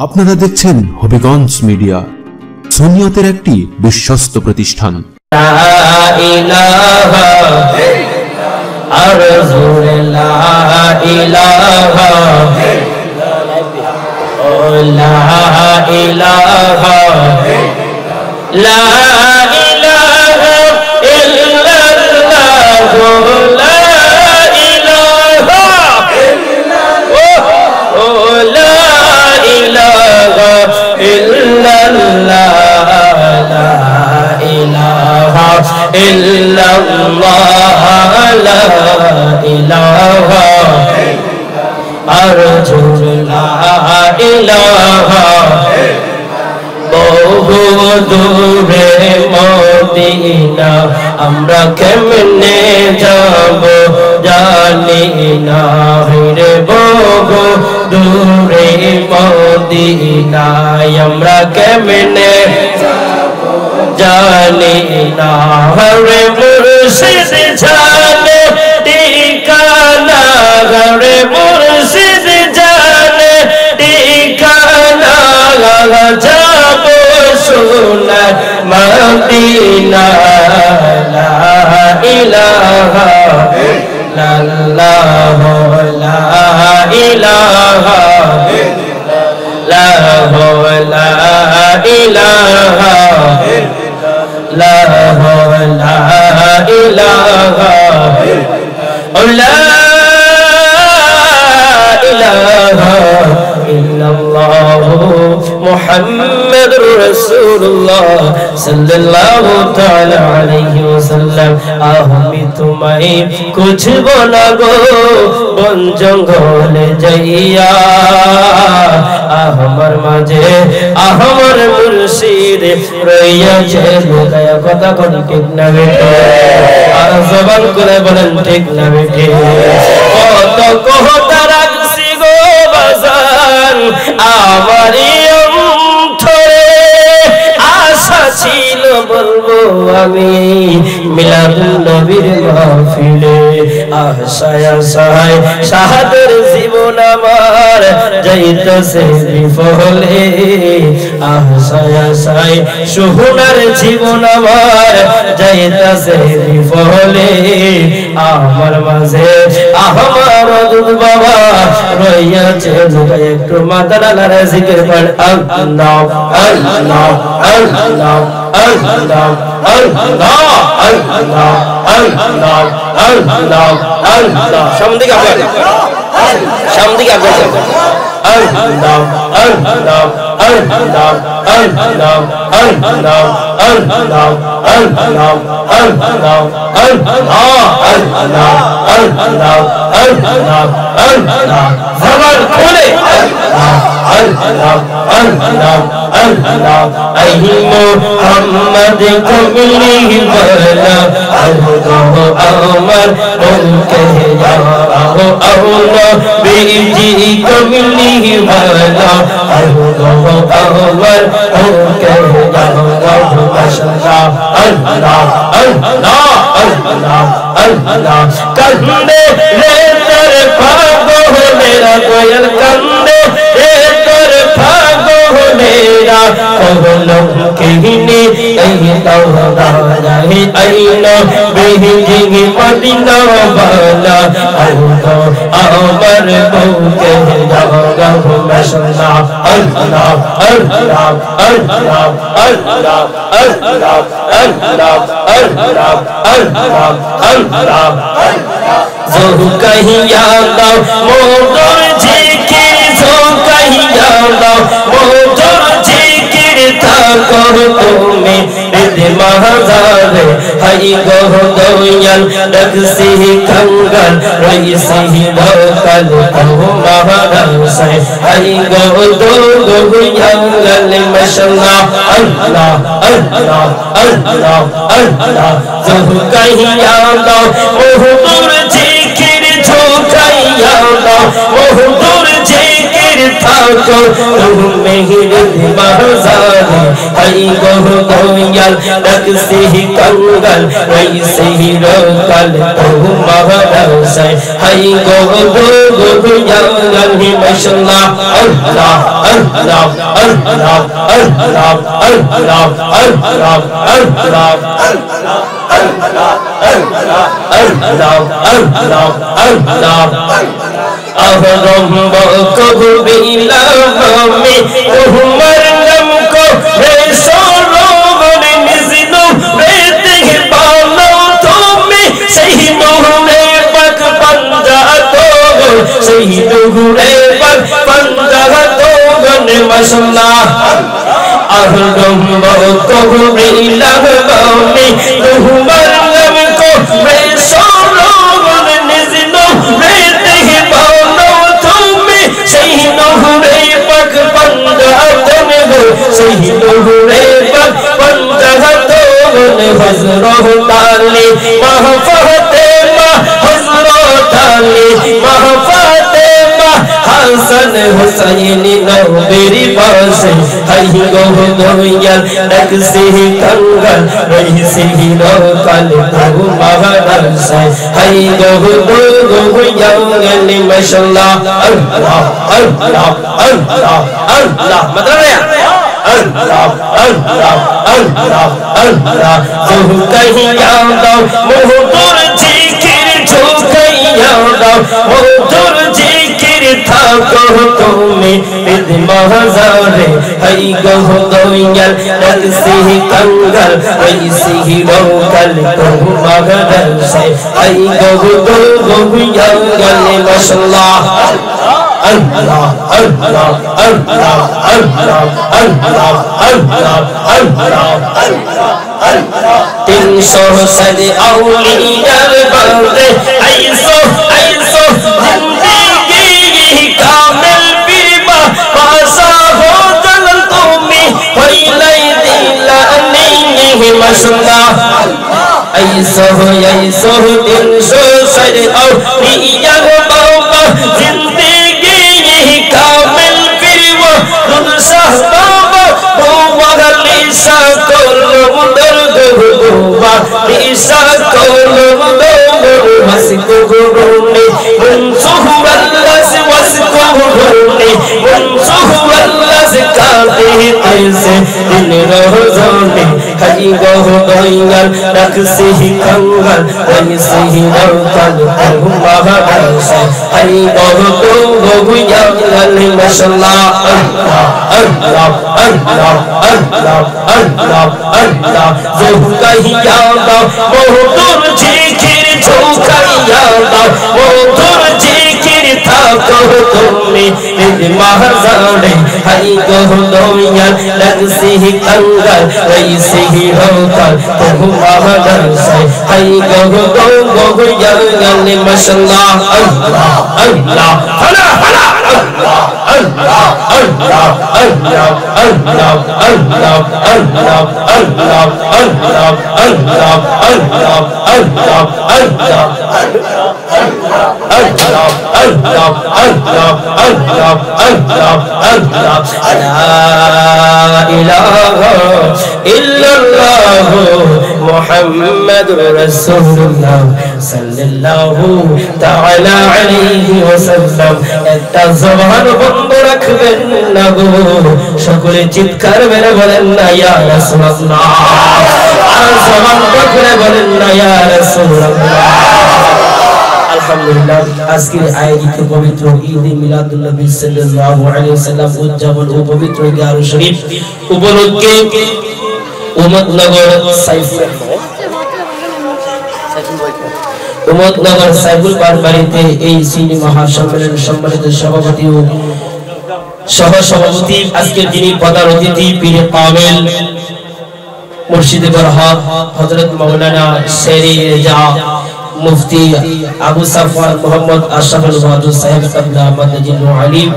আপনারা দেখছেন হবিগঞ্জ মিডিয়া, সুন্নিয়তের একটি বিশ্বস্ত প্রতিষ্ঠান। লা ইলাহা আর জোরে লা ইলাহা, ও লা ইলাহা, লা ইলাহা ইল্লাল্লাহ, লা ইলাহা, ও লা ইলাহা ইল্লাল্লাহ, লা ইলাহা ইল্লাল্লাহ, লা ইলাহা আর জোরে লা ইলাহা। বহু দূরে মদিনা আমরা কেমনে যাব জানি না রে, বহু দূরে মদিনা আমরা কেমনে জানি না রে, মুর্শিদ জানে ঠিকানা রে, মুর্শিদ জানে ঠিকানা, যাব সোনার মদিনা। লা ইলাহা ইল্লাল্লাহ, লা ইলাহা ইল্লাল্লাহ, লা ইলাহা ইল্লাল্লাহ, লা ইলাহা ইল্লাল্লাহ, মুহাম্মাদুর রাসূলুল্লাহ সাল্লাল্লাহু তাআলা আলাইহি ওয়াসাল্লাম। আমি তোমায় খুঁজব না গো বন জঙ্গলে যাইয়া, আমার মাঝে আমার মুর্শিদ রইয়াছে লুকায়া। কথা কোন ঠিক না বেটে? আর জবান করে বলেন ঠিক না বেটে? কত কথা রাখছি গো বাজান আমারই অন্তরে, আশা ছিল বলবো আমি মিলাদুন নবীর মাহফিলে। আশায় আশায় শাহাদের জীবন আমার যাইতেছে বিফলে, আশায় আশায় সোহনার জীবন আমার যাইতেছে বিফলে। আমার মাঝে আমার দুধ বাবা রইয়াছে লুকায়, একটু মাথা নাড়া জিকির কর আল্লাহ আল্লাহ আল্লাহ আল্লাহ আল্লাহ আল্লাহ আল্লাহ আল্লাহ আল্লাহ। সামনে দিকে আগে, সামনে দিকে আগে, আল্লাহ আল্লাহ আল্লাহ আল্লাহ আল্লাহ আল্লাহ আল্লাহ আল্লাহ আল্লাহ আল্লাহ আল্লাহ আল্লাহ। জবান খুলে আল্লাহ আল্লাহ আল্লাহ। আই মুহাম্মদ কমলি ওয়ালা আল্লাহ আমার উনকে যাও আল্লাহ বিজি কমলি ওয়ালা আল্লাহ আমার উনকে যাও মাশাআল্লাহ। আল্লাহ আল্লাহ আল্লাহ আল্লাহ। কান্দে রে তোর পাগল মেরা কোয়েল, কান্দে রে তোর পাগল মেরা কবলম কেহিনে এই তাওদা রাহি আইনা বেহিজি মদিনা বালা আল্লাহ আমার বউকে যাও মাশাআল্লাহ। আল্লাহ আল্লাহ আল্লাহ আল্লাহ আল্লাহ আল্লাহ আল্লাহ আল্লাহ আল্লাহ। जो कहिया दाओ मोदर जिकिर, जो कहिया दाओ मोदर जिकिर था कहो तुमे रिद महाजारे हाई गो दोयल रगसी कंगल रईसी दोकल कहो महारसे हाई गो दोयल मशल्लाह। अल्लाह अल्लाह अल्लाह अल्लाह। जो कहिया दाओ मोदर जिकिर, जो कहिया दाओ मोदर जिकिर था को तुम्हें ही बाजारे हई गो गोयल रख से ही कंगल हई से ही रोकल तुम महारसे हई गो गोयल ही माशाल्लाह अल्लाह अल्लाह अल्लाह अल्लाह अल्लाह अल्लाह अल्लाह अहरम कबीला में उमर नम को सोरोवर निज़नो रहते बालो तुम्हें सही नूरे पक पंजा तो सही नूरे पक पंजा तो गने माशाल्लाह अहरम कबीला में उमर नम को सोरोवर निज़नो रहते बालो तुम्हें सही नूरे पक पंजा सही नूरे पक पंजा तो हज़रत ताली महफातिमा हज़रत ताली महफातिमा हसन हुसैन नबी पास हई गो गोयल रख से कंगल रही से रोकल तू महारसे हई गो गोयल माशाल्लाह अल्लाह अल्लाह अल्लाह अल्लाह मतलब अल्लाह अल्लाह अल्लाह अल्लाह तू कहीं याद मोहब्बत जिक्र जो कहीं याद मोहब्बत जिक्र था को तुम्हें बिद महज़ारे हई गो गोयल रख से कंगल हई से रोकल तू महरसे हई गो गोयल माशाल्लाह अल्लाह अल्लाह अल्लाह अल्लाह अल्लाह अल्लाह अल्लाह 300 सदी औलियार बंदे ऐसो ऐसो जिंदगी कामिल बीबा पासा हो जलन तुम्हें पहले दिलानी माशाल्लाह ऐसो 300 सदी औलियार बाबा जिंदगी कामिल बीबा दुनिया बाबा वो वगलीसा कोलम दर्द हुआ लीसा कोलम दर्द मस्को गुरुने मुंसुह वल्लस वस्को गुरुने मुंसुह वल्लस काते ऐसे दिन रोज़ोने हई गो गोयल रख से कंगल हई से रोकल तू महारसे हई गो गोयल माशाल्लाह अल्लाह अल्लाह अल्लाह अल्लाह अल्लाह अल्लाह जो कहीं याद मोहब्बत जिक्र जो कहीं याद मोहब्बत जिक्र था को तुम्हें बिद महज़ारे हई गो गोयल रख से कंगल हई से रोकल तू महारसे हई गो गोयल माशाल्लाह अल्लाह अल्लाह फला फला अल्लाह अल्लाह अल्लाह अल्लाह अल्लाह अल्लाह अल्लाह अल्लाह अल्लाह अल्लाह अल्लाह अल्लाह अल्लाह अल्लाह अल्लाह अल्लाह अल्लाह अल्लाह अल्लाह ला इलाहा इल्लल्लाह मुहम्मदुर रसूलुल्लाह सल्लल्लाहु ताला अलैहि वसल्लम একটা জবান বন্ধ রাখবেন না গো সকলে চিৎকার মেরে বলেন না ইয়া রাসূলুল্লাহ আর জবান করে বলেন না ইয়া রাসূলুল্লাহ আলহামদুলিল্লাহ আজকের আয়োজিত পবিত্র ঈদ মিলাদুন নবী সাল্লাল্লাহু আলাইহি ওয়াসাল্লাম উদযাপন ও পবিত্র ঈদ শরীফ উপলক্ষে উম্মতনগর উম্মতনগর সাইফুল বাড়িতে এই সিনি মহাসম্মেলন সম্মানিত সভাপতি ও সহ সভাপতি আজকের যিনি প্রধান অতিথি পীর কামেল মুর্শিদে বরহাত হযরত মাওলানা শেরে রেজা মুফতি আবু সাফওয়ান মোহাম্মদ আশরাফুল বাহাদুর সাহেব কাবলা মাদাজিল আলিম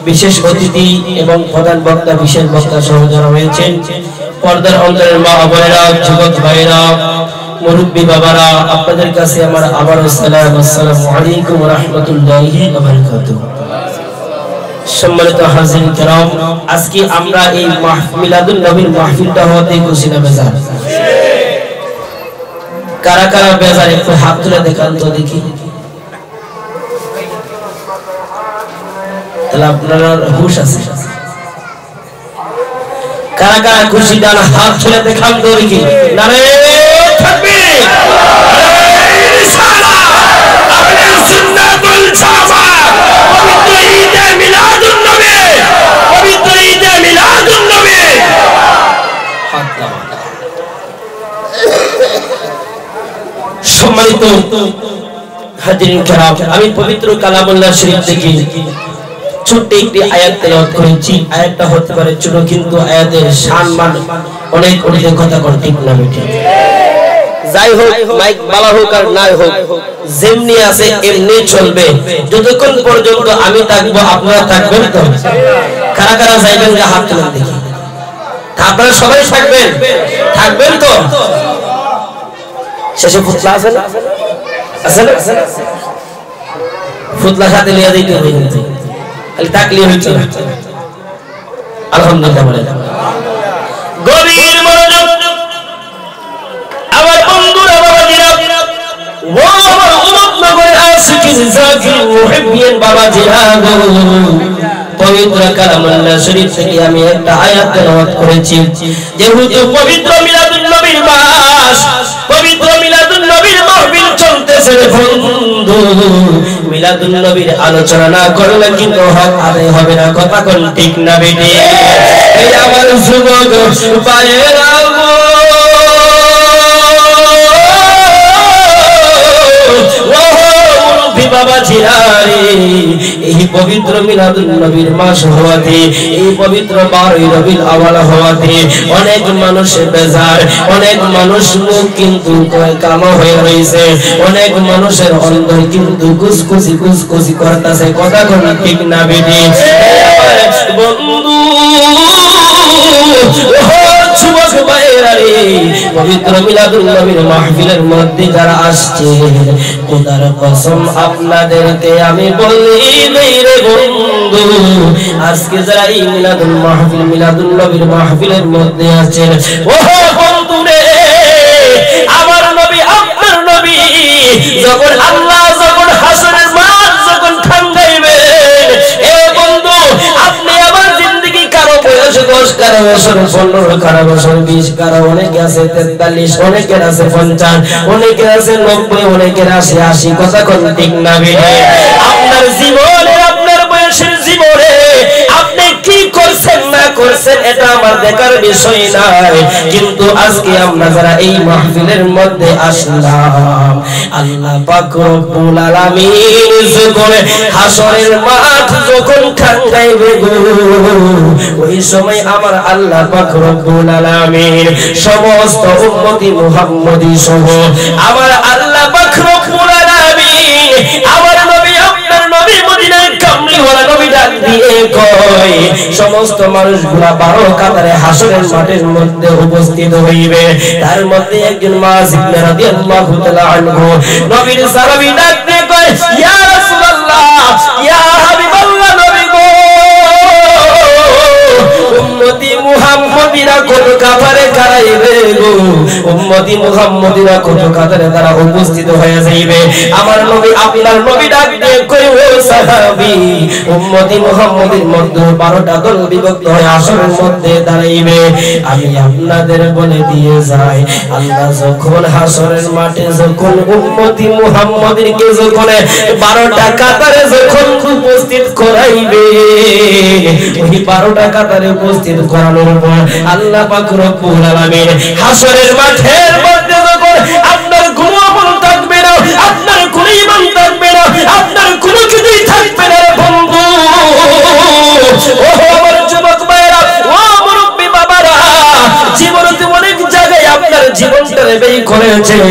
বিশেষ অতিথি এবং প্রধান বক্তা বিশেষ বক্তা সহ যারা হয়েছেন পর্দার অন্তরের মা বোনেরা যুবক ভাইরা মুরব্বী বাবারা আপনাদের কাছে আমার আবারও সালাম আসসালামু আলাইকুম ওয়া রাহমাতুল্লাহি ওয়া বারাকাতুহু সম্মানিত হাজির کرام, আজকে আমরা এই মিলাদুন নবীর মাহফিলটা হতে খুশি না বেজার? কারা কারা বেজার একটু হাত তুলে দেখান তো দেখি। তাহলে আপনারা হুশ আছে। কারা কারা খুশি ডান হাত তুলে দেখান তো দেখি। নারে তাকবীর, সম্মানিত হাজিরিন کرام, আমি পবিত্র কালামুল্লাহ শরীফ থেকে ছোট্ট একটি আয়াত তেলাওয়াত করেছি। আয়াতটা হতে পারে ছোট, কিন্তু আয়াতের সম্মান অনেক অনেক কথা কোন ঠিক না বেঠিক। যাই হোক, মাইক বালা হোক আর না হোক, যেমনি আছে এমনি চলবে। যতক্ষণ পর্যন্ত আমি থাকবো আপনারা থাকবেন তো? কারা কারা যাইবেন যে হাত তুলে দেখি। আপনারা সবাই থাকবেন, থাকবেন তো? শেষে ফুটলা আছে না? আছে না? ফুটলা সাথে লিয়া দিতে হবে, খালি তাকলি হইছে না। আলহামদুলিল্লাহ বলে গভীর মনোযোগ আমার বন্ধুরা, বাবাজিরা, ও আমার উম্মত নগরের আশিকিন জাকির মুহিব্বিন বাবাজিরা, পবিত্র কালামুল্লাহ শরীফ থেকে আমি একটা আয়াত তেলাওয়াত করেছি। যেহেতু পবিত্র মিলাদুন নবীর মাস, পবিত্র মিলাদুন নবীর মাহফিল চলতেছে বন্ধু, মিলাদুন নবীর আলোচনা না করলে কিন্তু হক আদায় হবে না। কথা কোন ঠিক না বেটি? এই আমার যুবক ভাইয়েরা, এই পবিত্র মিলাদুন নবীর মাস হওয়াতে, এই পবিত্র 12 রবিউল আউয়াল হওয়াতে অনেক মানুষের বেজার, অনেক মানুষ মুখ কিন্তু কালো হয়ে রয়েছে, অনেক মানুষের অন্তর কিন্তু কুসকুসি কুসকুসি করতেছে। কথা কোন ঠিক না বেটি? বন্ধু যুবক ভাইরা রে, পবিত্র মিলাদুন নবীর মাহফিলের মধ্যে যারা আসছে, খোদার কসম আপনাদেরকে আমি বলি দেই রে বন্ধু, আজকে যারা এই মিলাদুল মাহফিল, মিলাদুন নবীর মাহফিলের মধ্যে আছেন, ও বন্ধু রে, আমার নবী, আপনার নবী যখন আল্লাহ যখন হাসরের মাঠ যখন ঠান্ডাইবেন, এ বন্ধু আপনি আমার জিন্দেগি কারো বয়স 10, কারো বছর 15, কারো বছর 20, কারো অনেকে আছে 43, অনেকের আছে 50, অনেকের আছে 90, অনেকের আছে 80। কথা কোন ঠিক না বেটি? আপনার জীবনে, আপনার বয়সের জীবনে আপনি কি করছেন না করছেন এটা আমার দেখার বিষয় নাই, কিন্তু আজকে আমরা যারা এই মাহফিলের মধ্যে আসলাম, আল্লাহ পাক রব্বুল আলামিন যখন হাসরের মাঠ যখন ঠান্ডাইবে গো, ওই সময় আমার আল্লাহ পাক রব্বুল আলামিন সমস্ত উম্মতি মুহাম্মদী সহ আমার আল্লাহ পাক রব্বুল আলামিন আমার নবী, আপনার নবী, মদিনার কামলিওয়ালা নবী ডাক দিয়ে কয়, সমস্ত মানুষগুলা 12 কাতারে হাসরের মাঠের মধ্যে উপস্থিত হইবে। তার মধ্যে একজন মায ইবনে রাদিয়াল্লাহু তাআলা আনহু নবীর সাহাবী ডাক দিয়ে কয়, ইয়া রাসূলুল্লাহ, ইয়া হাবিবাল্লাহ, নবী গো, উম্মতি মুহাম্মদীরা কোন কাতারে কারাইবে গো, উম্মতি মুহাম্মদীরা কোন কাতারে তারা উপস্থিত হয়ে যাইবে। আমার নবী, আপনার নবী ডাক দিয়ে কই, ও সাহাবী, উম্মতি মুহাম্মদীর মধ্যে 12টা দল বিভক্ত হয়ে হাসরের মধ্যে দাঁড়াইবে। আমি আপনাদের বলে দিয়ে যাই, আল্লাহ যখন হাসরের মাঠে যখন উম্মতি মুহাম্মদীরকে যখন 12টা কাতারে যখন উপস্থিত করাইবে, ওই 12টা কাতারে উপস্থিত করানোর পর আল্লাহ পাক রব্বুল আলামিন হাসরের মাঠের মধ্যে যখন আপনার কোনো আমল থাকবে না, আপনার কোনো ঈমান থাকবে না, আপনার কোনো কিছুই থাকবে না বন্ধু, ও আমার যুবক ভাইরা, ও মুরব্বি বাবারা, জীবনে অনেক জায়গায় আপনার জীবনটা ব্যয় করেছেন,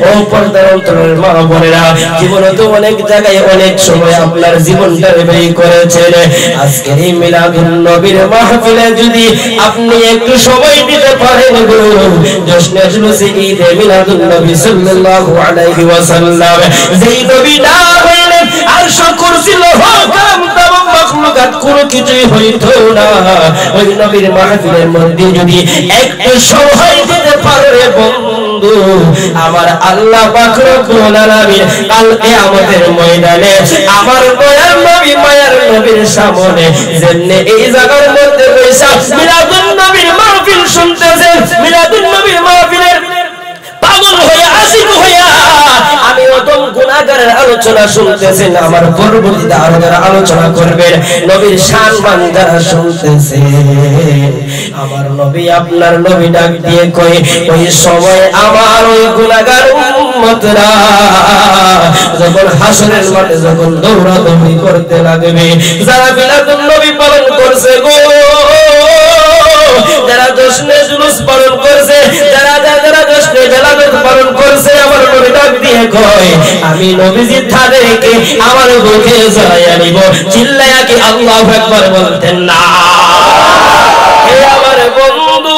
ও পর্দার অন্তরের মা বোনেরা, জীবনে তো অনেক জায়গায় অনেক সময় আপনার জীবনটা ব্যয় করেছেন। আজকের এই মিলাদুন নবীর মাহফিলে যদি আপনি একটু সময় দিতে পারেন গো, জশ্নে জুলুসে ঈদে মিলাদুন নবী সাল্লাল্লাহু আলাইহি ওয়াসাল্লাম, যেই নবী না হইলেন আরশ কুরসি লৌহ কালাম তামাম মাখলুকাত কোনো কিছুই হইতো না। ওই নবীর মাহফিলের মধ্যে যদি একটু সময় দিতে পারে বন্ধু, আমার আল্লাহ পাক রব্বুল আলামিন কাল কিয়ামতের ময়দানে আমার দয়ার নবী মায়ার নবীর সামনে যেমনে এই জায়গার মধ্যে বসে মিলাদুন নবীর মাহফিল শুনতেছেন, মিলাদুন নবীর মাহফিলের পাগল হয়ে আশিক হয়ে আমি ওতম গুনাহগারের আলোচনা শুনতেছেন, আমার পরবর্তীতে আরো যারা আলোচনা করবেন নবীর সম্মান যারা শুনতেছেন, আমার নবী আপনার নবী ডাক দিয়ে কই ওই সময় আমার ওই গুনাহগার উম্মতরা যখন হাসরের মাঠে যখন দৌড়াদৌড়ি করতে লাগবে, যারা মিলাদুন নবী পালন করছে গো, যারা জশ্নে জুলুস পালন করছে, যারা জশ্নে জালালত পালন করছে, আমার নবী ডাক দিয়ে কয় আমি নবীজি তাদেরকে আমার বুকে জড়াইয়া নিব। চিল্লায়া কি আল্লাহু আকবার বলতেন না? হে আমার বন্ধু,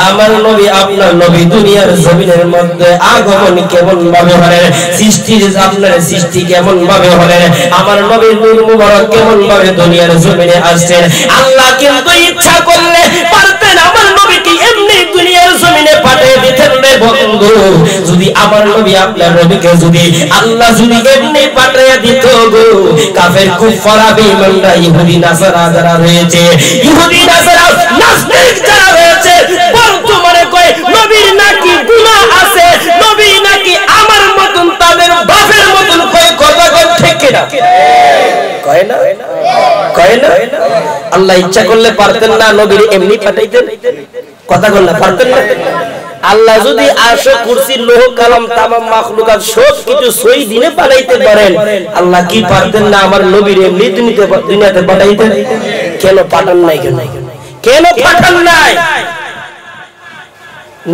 আমার নবী আপনার নবী দুনিয়ার জমিনের মধ্যে আগমন কেমন ভাবে হলেন, সৃষ্টির আপনার সৃষ্টি কেমন ভাবে হলেন, আমার নবীর নূর মুবারক কেমন ভাবে দুনিয়ার জমিনে আসছেন। আল্লাহ কিন্তু ইচ্ছা করলে পারতেন আমার নবীকে এমনি দুনিয়ার জমিনে পাঠিয়ে দিতেন রে বন্ধু। যদি আমার নবী আপনার নবীকে যদি আল্লাহ যদি এমনি পাঠিয়ে দিত গো, কাফের কুফার বেঈমানরা ইহুদি নাসারা যারা রয়েছে, ইহুদি নাসারা নাস্তিক যারা রয়েছে, বর্তমানে কয় নবীর নাকি গুনাহ আছে, নবী নাকি আমার মতন তাদের বাপের মতন, কয় কথা কয় ঠিক না কয় না কয় না? আল্লাহ ইচ্ছা করলে পারতেন না নবীর এমনি পাঠাইতেন? কথা বল না, পারতেন না? আল্লাহ যদি আরশ কুরসি লৌহ কালাম তামাম মাখলুকাত সব কিছু সই দিনে পাঠাইতে পারেন, আল্লাহ কি পারতেন না আমার নবীর এমনি দুনিয়াতে পাঠাইতেন? কেন পাঠান নাই? কেন পাঠান নাই?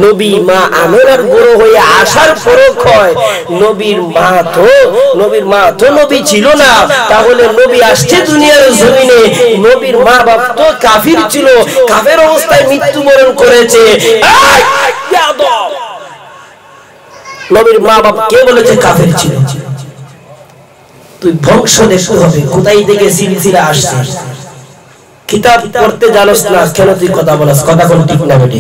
নবী মা আমেনার বড় হয়ে আসার পরও কয় নবীর মা তো নবী ছিল না, তাহলে নবী আসছে দুনিয়ার জমিনে, নবীর মা বাপ তো কাফির ছিল, কাফের অবস্থায় মৃত্যুবরণ করেছে। নবীর মা বাপ কে বলেছে কাফের ছিল? তুই বংশ দেখতে হবে কোথায় থেকে সিলসিলা আসছে। কিতাব পড়তে জানোস না কেন তুই কথা বলস? কথা কোন ঠিক না বেটি?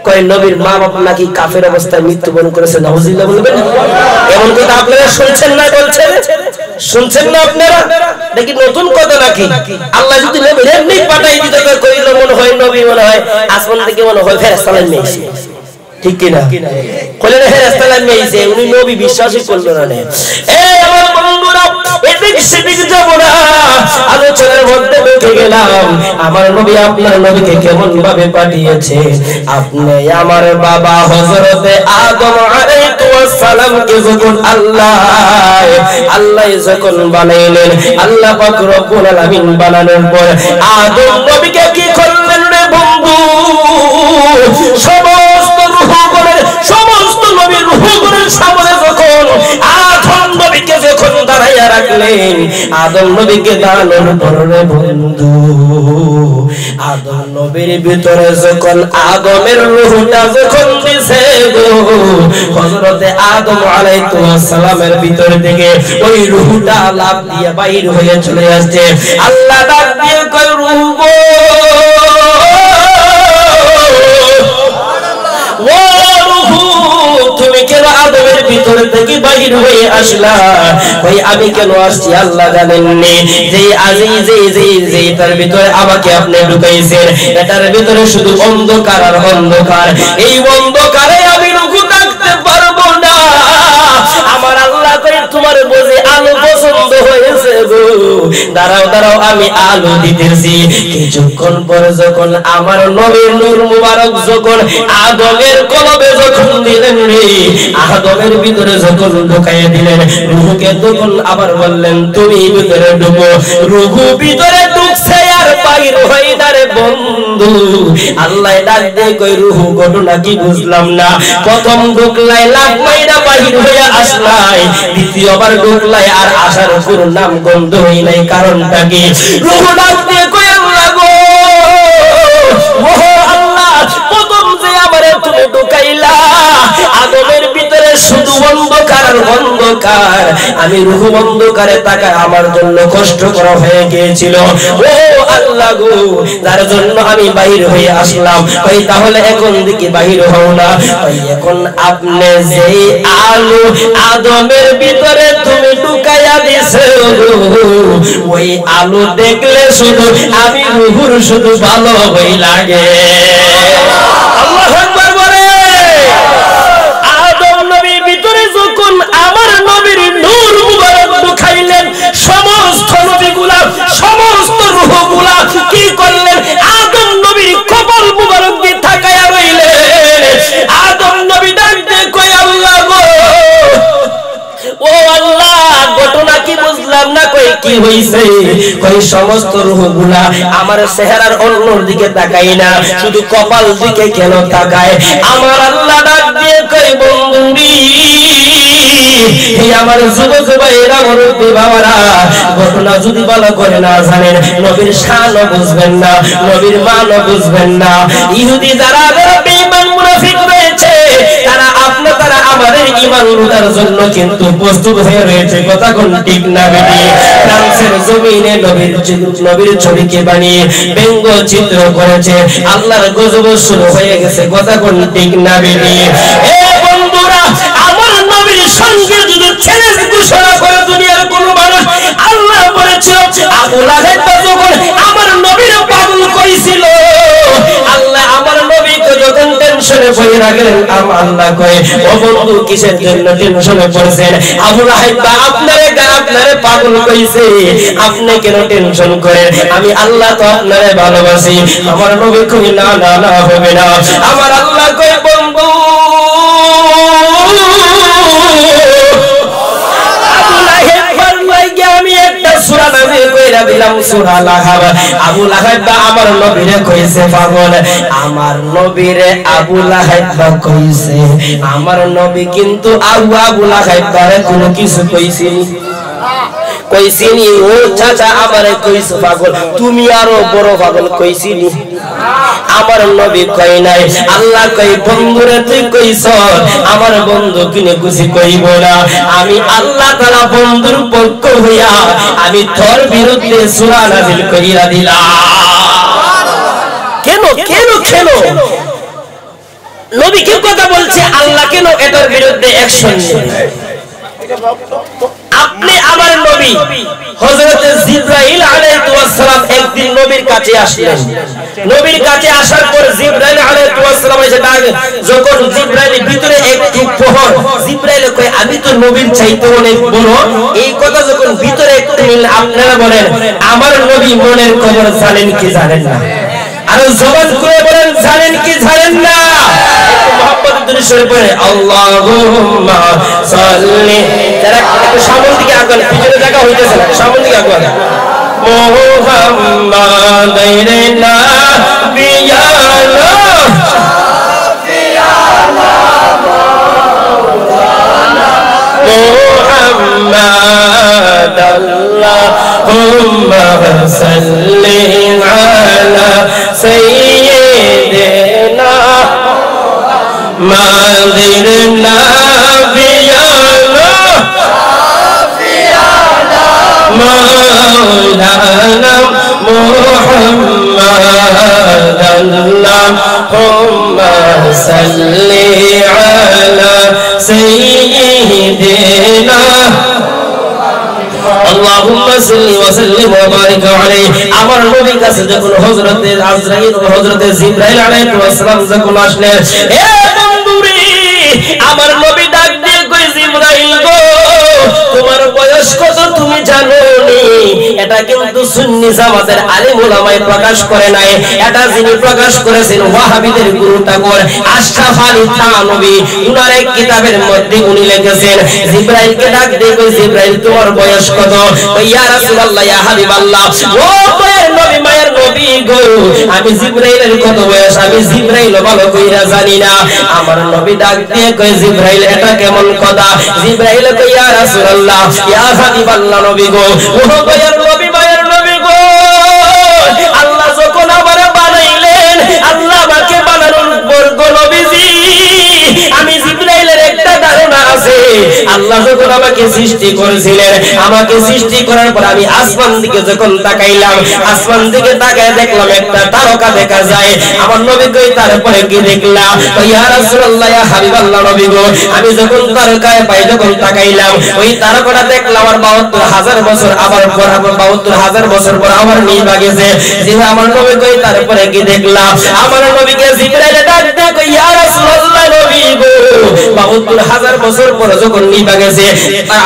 কয় নবীর মা বাপ নাকি কাফের অবস্থায় মৃত্যুবরণ করেছে, নাউজুবিল্লাহ বলবেন? এমন কথা আপনারা শুনছেন না? বলছেন শুনছেন না আপনারা? নাকি নতুন কথা নাকি? আল্লাহ যদি নবীর এমনি পাঠাই দিত কইলো মনে হয় নবী মনে হয় আসমান থেকে মনে হয় ফেরেশতা নামে এসে, ঠিক কি না? কইলেন ফেরেশতা নামে এসে, উনি নবী বিশ্বাসই করলেন না। এই আমার বন্ধুরা, এদিক সেদিক যাব না, আলোচনার মধ্যে ঢুকে গেলাম। আমার নবী আপনার নবীকে কেমন ভাবে পাঠিয়েছে? আপনি আমার বাবা হযরতে আদম আলাইহিস সালামকে যখন আল্লাহ যখন বানাইলেন, আল্লাহ পাক রব্বুল আলামিন বানানোর পর আদম নবীকে কি করলেন রে বন্ধু? সমস্ত নবীর রূহগুলোর সামনে যখন আদম নবীকে যখন দাঁড়াইয়া রাখলেন, আদম নবীকে দাঁড়ানোর পরে বন্ধু আদম নবীর ভিতরে যখন আদমের রূহটা যখন দিছে গো, হযরতে আদম আলাইহিস সালামের ভিতর থেকে ওই রূহটা লাফ দিয়ে বাইর হয়ে চলে আসছে। আল্লাহ ডাক দিয়ে কয় রূহ গো, তুমি কেন আদমের ভিতর থেকে বাহির হয়ে আসলা? ভাই আমি কেন আসছি আল্লাহ জানেননি। যে তার ভিতরে আমাকে আপনি ঢুকাইছেন, এটার ভিতরে শুধু অন্ধকার আর অন্ধকার। এই অন্ধকারে আমি রুকু থাকতে পারবো না। আমার আল্লাহ করে তোমার বোঝে আলো পছন্দ হয়েছে গো, দাঁড়াও আমি আলো দিতেছি। কিছুক্ষণ পরে যখন আমার নবীর নূর মুবারক যখন আদমের কলবে যখন দিলেন রে, আদমের ভিতরে যখন ঢুকাইয়া দিলেন রূহকে, তখন আবার বললেন তুমি ভিতরে ঢুকো। রূহ ভিতরে ঢুকছে আর বাইর হই না রে বন্ধু। আল্লাহ ডাক দিয়ে কই রূহ ঘটনা কি বুঝলাম না। প্রথম ঢুকলাই লাভ মাইরা বাহির হইয়া আসলাই, দ্বিতীয়বার ঢুকলাই আর আসার কোনো নাম গন্ধ হই নাই। কারণটা কি? রূহ ডাক দিয়ে কই আল্লাহ গো, ও আল্লাহ প্রথম যে আমারে তুমি ঢুকাইলা, অন্ধকার আর অন্ধকার, আমি রূহ অন্ধকারে তাকায় আমার জন্য কষ্ট করা হয়ে গিয়েছিল। ও আল্লাহ গো, তার জন্য আমি বাহির হয়ে আসলাম। ওই তাহলে এখন দিকে বাহির হও না। ওই এখন আপনি যেই আলো আদমের ভিতরে তুমি ঢুকাইয়া দিছো, ওই আলো দেখলে শুধু আমি রূহুর শুধু ভালো হই লাগে। আল্লাহু আকবার বলে। আদম নবীর ভিতরে যখন আমার নবীর নূর মুবারক ঢুকাইলেন, সমস্ত নবীগুলা সমস্ত রূহগুলা কি করলেন? আদম নবীর কপাল মুবারক দিয়ে তাকায়া রইলেন। আদম নবী ডাক দিয়ে কই, আল্লাহ গো, ও আল্লাহ, ঘটনা কি বুঝলাম না। কই কি হইছে? কই সমস্ত রূহগুলা আমার চেহারার অন্যর দিকে তাকাই না, শুধু কপাল দিকে কেন তাকায়? আমার আল্লাহ ডাক দিয়ে কই, বন্ধুরি, এই আমার যুবক ভাইরা মুরব্বি বাবারা, ঘটনা যদি ভালো করে না জানেন, নবীর শানও বুঝবেন না, নবীর মানও বুঝবেন না। ইহুদি যারা বেঈমান মুনাফিক রয়েছে, তারা তারা আমাদের ঈমান লুটার জন্য কিন্তু প্রস্তুত হয়ে রয়েছে। কথা কোন ঠিক না বেটি? ফ্রান্সের জমিনে নবীর ছবিকে বানিয়ে ব্যঙ্গ চিত্র করেছে। আল্লাহর গজব শুরু হয়ে গেছে। কথা কোন ঠিক না বেটি? এ বন্ধুরা, আমার নবীর সঙ্গে যদি চ্যালেঞ্জ ঘোষণা করে দুনিয়ার কোন মানুষ, আল্লাহ বলেছিল আবু লাহাব যখন আমার নবীর পাগল কইছিল, আল্লাহ আমার নবীকে যখন টেনশনে পড়ে রাখলেন, আল্লাহ কয়, ও বন্ধু, কিসের জন্য টেনশনে পড়ছেন? আবু লাহাব আপনারে পাগল কইছে, আপনি কেন টেনশন করেন? আমি আল্লাহ তো আপনারে ভালোবাসি। আমার নবী কই, না না না, হবে না। আমার আল্লাহ কয়, বন্ধু, আমি একটা সূরা নাযিল কইরা দিলাম, সূরা লাহাব। আবু লাহাব আমার নবীরে কইছে পাগল। আমার নবীরে আবু লাহাব কইছে। আমার নবী কিন্তু আবু লাহাব কোনো কিছু কইছিনি। কইছিনি, ও চাচা আমারে কইছো পাগল, তুমি আরো বড় পাগল কইছিনি। আমার নবী কই নাই। আল্লাহ কই, বন্ধুরে তুই কইছ, আমার বন্ধু কিনে খুশি কইব না। আমি আল্লাহ তাআলা বন্ধুর পক্ষ হইয়া আমি তোর বিরুদ্ধে সূরা নাযিল কইরা দিলাম। কেন কেন কেন নবী কি কথা বলছে? আল্লাহ কেন এটার বিরুদ্ধে অ্যাকশন নেবে? আপনি আমার নবী হযরত জিবরাইল আলাইহিস সালাম একদিন নবীর কাছে আসলেন। নবীর কাছে আসার পর জিবরাইল আলাইহিস সালাম এসে যখন জিবরাইলের ভিতরে একটু প্রহর, জিবরাইল কয়, আমি তো নবীর চাইতে অনেক বড়। এই কথা যখন ভিতরে একটু মিল, আপনারা বলেন আমার নবী মনের খবর জানেন কি জানেন না? আর জবান করে বলেন, জানেন কি জানেন না? মুহাম্মদ দুরূদ পড়ে, আল্লাহুম্মা সাল্লি, যারা একটু সামনের দিকে আগুন, পিছনে জায়গা হইতেছে না, সামনের দিকে আগুন। মুহাম্মাদের নাবিয়ানা মুহাম্মাদ, আল্লাহুম্মা সাল্লি আলা সাইয়্যিদিনা মাদির নাবিয়ানা মাওলানা মুহাম্মাদ, আল্লাহুম্মা সাল্লি আলা সাইয়্যিদিনা আল্লাহুম্মা সাল্লি ওয়া সাল্লিম ওয়া বারিক আলাইহি। আমার নবীর কাছে যখন হযরতে আজরাইল ও হযরতে জিবরাইল আলাইহিস সালাম যখন আসলেন, এ বন্ধুরে, আমার নবী ডাক দিয়ে কই, জিবরাইল গো, তোমার বয়স কত তুমি জানো নি? এটা কিন্তু সুন্নি জামাতের আলেম উলামায়ে প্রকাশ করে নাই। এটা যিনি প্রকাশ করেছেন ওয়াহাবীদের গুরু তাকওয়ার আশরাফ আলী থানভী, উনার এক কিতাবের মধ্যে উনি লিখেছেন, জিবরাইলকে ডাক দিয়ে কই, জিবরাইল তোমার বয়স কত? ইয়া রাসূলুল্লাহ, ইয়া হাবিবাল্লাহ, ও মায়ের নবী, মায়ের নবী গো, আমি জিবরাইলের কত বয়স আমি জিবরাইল ভালো কইরা জানি না। আমার নবী ডাক দিয়ে কই, জিবরাইল এটা কেমন কথা? জিবরাইল কই, ইয়া রাসূলুল্লাহ, ইয়া হাবিবাল্লাহ নবী গো, ও মায়ের নবী, মায়ের নবী গো, আল্লাহ যখন আমারে বানাইলেন, আল্লাহ আমাকে বানানোর পর গো নবীজি, আমি জিবরাইলের একটা ধারণা আছে, আল্লাহ যখন আমাকে সৃষ্টি করেছিলেন, আমাকে সৃষ্টি করার পর আমি আসমান দিকে যখন তাকাইলাম, আসমান দিকে তাকায় দেখলাম একটা তারকা দেখা যায়। আমার নবী কই তারপরে কি দেখলাম? ইয়া রাসূলুল্লাহ ইয়া হাবিবাল্লাহ নবী গো, আমি যখন তারকায় পাই যখন তাকাইলাম, ওই তারকাটা দেখলাম আর ৭২,০০০ বছর আবার পর ৭২,০০০ বছর পর আবার নিভা গেছে। যে আমার নবী কই তারপরে কি দেখলাম? আমার নবীকে জিবরাইল ডাক দেয়, কই ইয়া রাসূলুল্লাহ নবী গো, ৭২,০০০ বছর পর যখন নিভা গেছে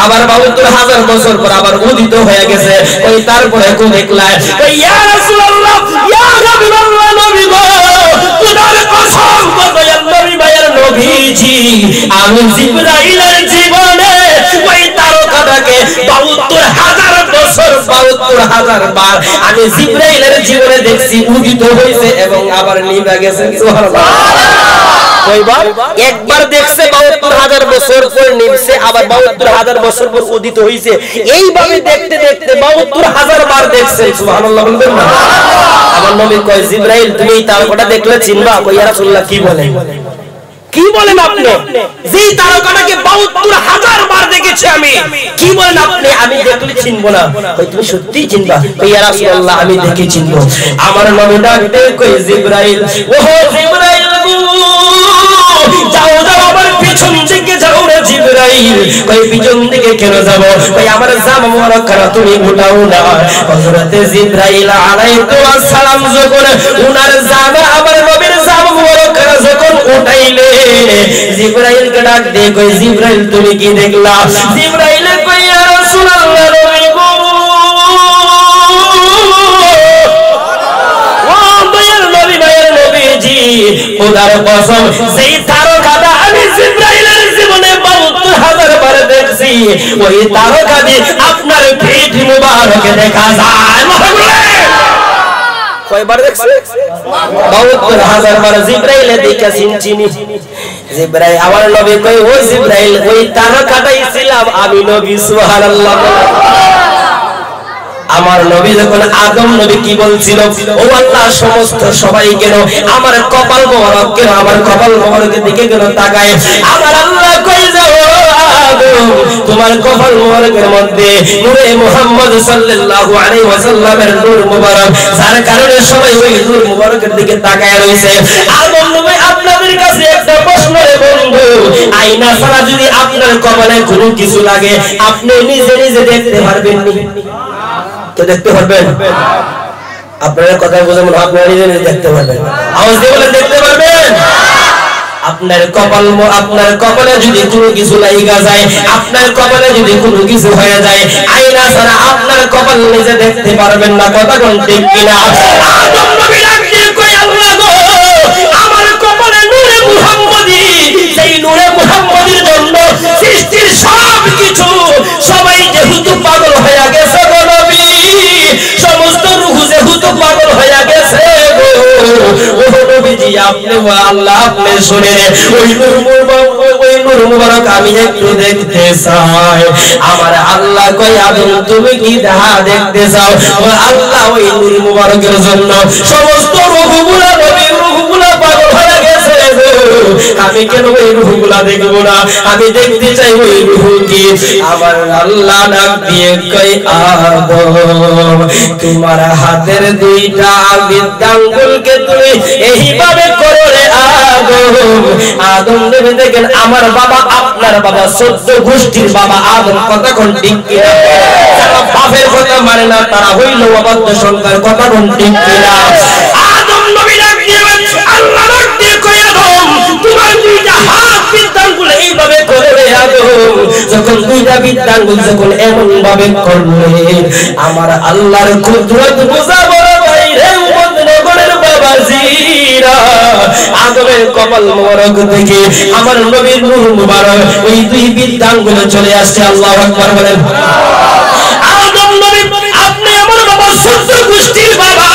আবার ৭২,০০০ বছর পর আবার উদিত হয়ে গেছে, ওই তারপরে কো দেখলাম? কই ইয়া রাসূলুল্লাহ ইয়া হাবিবাল্লাহ নবী গো, খোদার কসম দয়াল নবী ভাইয়ের নবীজি, আমি জিবরাইলের জীবনে ওই তারকাটাকে ৭২,০০০ বছর ৭২,০০০ বার আমি জিবরাইলের জীবনে দেখছি উদিত হয়েছে এবং আবার নিভা গেছে। সুবহানাল্লাহ। কয়বার? একবার দেখছে ৭২,০০০ বছর পর নিভছে, আবার ৭২,০০০ বছর পর উদিত হয়েছে। এইভাবে দেখতে দেখতে ৭২,০০০ বার দেখছে। সুবহানাল্লাহ বলবেন না? আমার নবী কয়, জিবরাইল তুমি এই তারকাটা দেখলে চিনবা? কই ইয়া রাসূলুল্লাহ কি বলেন? কি বলেন আপনি? যে তারকাটাকে ৭২,০০০ বার দেখেছি আমি, কি বলেন আপনি? আমি দেখলে চিনবো না? কই তুমি সত্যি চিনবা? কই ইয়া রাসূলুল্লাহ আমি দেখে চিনবো। আমার নবী ডাকতে কই, জিবরাইল ওহো জিবরাইল যাও যাও আমার পিছন দিকে যাও রে জিবরাইল। কই পিছন দিকে কেন যাব? কই আমার জামা মোবারক খানা তুমি উঠাও না। হযরত জিবরাইল আলাইহিস সালাম যখন উনার জামা আমার নবীর জামা মোবারক খানা যখন উঠাইলে, জিবরাইলকে ডাক দিয়ে কই জিবরাইল তুমি কি দেখলা? জিবরাইল কই ইয়া রাসূলুল্লাহ নবী গো, ও দয়াল নবী ভাইয়ের নবীজি, খোদার কসম সেই তারকাটা আমি জিবরাইলের জীবনে ৭২,০০০ বার দেখছি, ওই তারকা দিয়ে আপনার পিঠ মুবারকে দেখা যায়। কয়বার দেখছে? ৭২,০০০ বার। জিবরাইল দেখে চিনি। জিবরাইল আমার নবী কই, ও জিবরাইল ওই তারকাটাই ছিলাম আমি নবী। সুবহানাল্লাহ। আমার নবী যখন আদম নবী কি বলছিল, ও আল্লাহ সমস্ত সবাই কেন আমার কপাল মোবারক কেন আমার কপাল মোবারকের দিকে কেন তাকায়? আমার আল্লাহ কই যাও আদম, তোমার কপাল মোবারকের মধ্যে নূরে মুহাম্মদ সাল্লাল্লাহু আলাইহি ওয়াসাল্লামের নূর মুবারক, যার কারণে সবাই ওই নূর মুবারকের দিকে তাকায় রয়েছে। আদম নবী আপনাদের কাছে একটা প্রশ্ন রে বন্ধু, আয়না ছাড়া যদি আপনার কপালে কোনো কিছু লাগে আপনি নিজে নিজে দেখতে পারবেন না? তো দেখতে পারবেন? আপনারা কথা বুঝে মনে আপনারা নিজে নিজে দেখতে পারবেন? আওয়াজ দিয়ে বলেন দেখতে পারবেন? আপনার কপালে যদি কোনো কিছু লাগা যায়, আপনার কপালে যদি কোনো কিছু হয়ে যায়, আয়না ছাড়া আপনার কপাল নিজে দেখতে পারবেন না। কথা কোন ঠিক কিনা? আদম নবী ডাক দিয়ে কই, আল্লাহ গো আমার কপালে নূরে মুহাম্মদী, সেই নূরে মুহাম্মদীর জন্য সৃষ্টির সব কিছু সবাই যেহেতু পাগল হয়ে গেছে গো নবী, সমস্ত রূহ যেহেতু পাগল হয়ে গেছে গো, ও নবীজি আপনি আল্লাহ আপনি শুনে ওই নূর মুবারক আমি একটু দেখতে চাই। আমার আল্লাহ কই, আদম তুমি কি দেখা দেখতে চাও? ও আল্লাহ ওই নূর মুবারকের জন্য সমস্ত রূহগুলা নবীর রূহগুলা পাগল হয়ে গেছে গো, আমি কেন ওই রূহগুলা দেখবো না? আমি দেখতে চাই ওই রূহ কি। আমার আল্লাহ ডাক দিয়ে কই, আদম তোমার হাতের দুইটা বৃদ্ধাঙ্গুলকে তুমি এইভাবে করো রে আদম। আদম নবী দেখেন আমার বাবা আপনার বাবা 14 গোষ্ঠীর বাবা আদম। কথা কোন ঠিক কিনা? যারা বাপের কথা মানে না তারা হইল অবাধ্য সন্তান। কথা কোন ঠিক কিনা? আদম নবী ডাক দিয়ে আল্লাহ ডাক দিয়ে কই, আদম তোমার দুইটা হাত বৃদ্ধাঙ্গুল এইভাবে করে রে আদম। যখন দুইটা বৃদ্ধাঙ্গুল যখন এমন ভাবে করলে, আমার আল্লাহর কুদরত বোঝা বড় বাইরে উম্মতনগরের বাবাজিরা, আদমের কপাল মোবারক থেকে আমার নবীর নূর মুবারক ওই দুই বৃদ্ধাঙ্গুলে চলে আসছে। আল্লাহু আকবার বলেন। আদম নবী আপনি আমার বাবা 14 গোষ্ঠীর বাবা,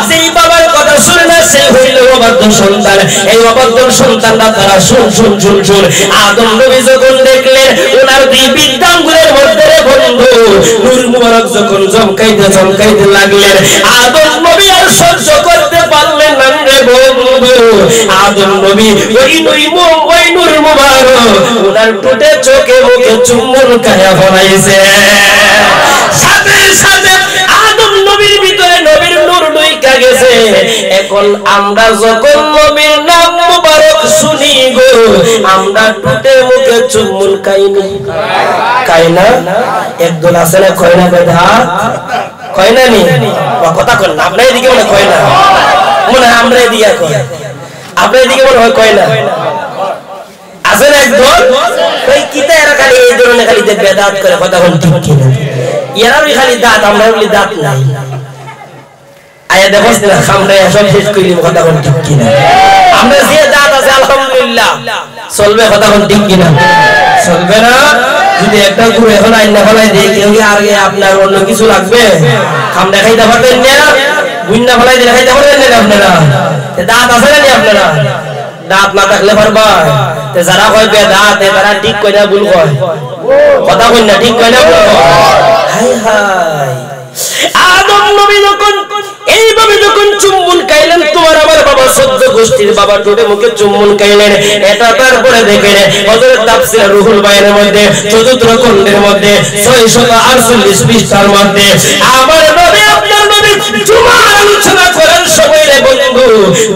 যেই বাবার কথা শুনে না সে হইল অবাধ্য সন্তান। এই অবাধ্য সন্তানরা তারা শুন। আদম নবী যখন দেখলেন ওনার দুই বৃদ্ধাঙ্গুলের মধ্যে বন্ধু নূর মুবারক যখন চমকাইতে লাগলেন, আদম নবী আর সহ্য করতে পারলেন না রে বন্ধু আদম নবী ওই নূর মুবারক ওনার টুটে চোখে মুখে চুম্বন খায়া ফলাইছে সাথে সাথে আদম নবীর ভিতরে নবীর নূর ঢুইকা গেছে এখন আমরা যখন নবীর নাম মুবারক শুনি গো আমরা টুটে মুখে চুম্বন খাই না একদল আছে না কয় না কয় না নি কথা কন না আপনার এদিকে মনে কয় না মনে আমরা এদিকে কয় আপনার এদিকে মনে হয় কয় না আছে না একদল ওই কিতা এরা খালি এই ধরনের খালি বেদাত করে কথা বল ঠিক কিনা এরারই খালি দাঁত আমরা বলি দাঁত নাই আয়া দেখো না আমরা সব শেষ কইলি কথা বল ঠিক কিনা আমরা যে দাঁত আছে আলহামদুলিল্লাহ চলবে কথা বল ঠিক কিনা চলবে না যদি একটা গুড় এখন আইনা ফলাই দেই কেউ আগে আপনার অন্য কিছু লাগবে খাম দেখাইতে পারবেন না বুইন্না ফলাই দিয়ে দেখাইতে পারবেন না আপনারা দাঁত আছে না আপনারা দাঁত না থাকলে পারবা তে যারা কয় বেদাত তারা ঠিক কই না ভুল কয় কথা কই না ঠিক কই না ভুল কয় হায় হায় আদম নবী যখন এইভাবে যখন চুম্বন খাইলেন তোমার আমার বাবা 14 গোষ্ঠীর বাবা টুটে মুখে চুম্বন খাইলেন এটা তারপরে দেখেন হযরত তাফসীর রুহুল বায়ানের মধ্যে চতুর্থ খণ্ডের মধ্যে 648 পৃষ্ঠার মধ্যে আমার নবী আপনার নবী জুমার আলোচনা করার সময় রে বন্ধু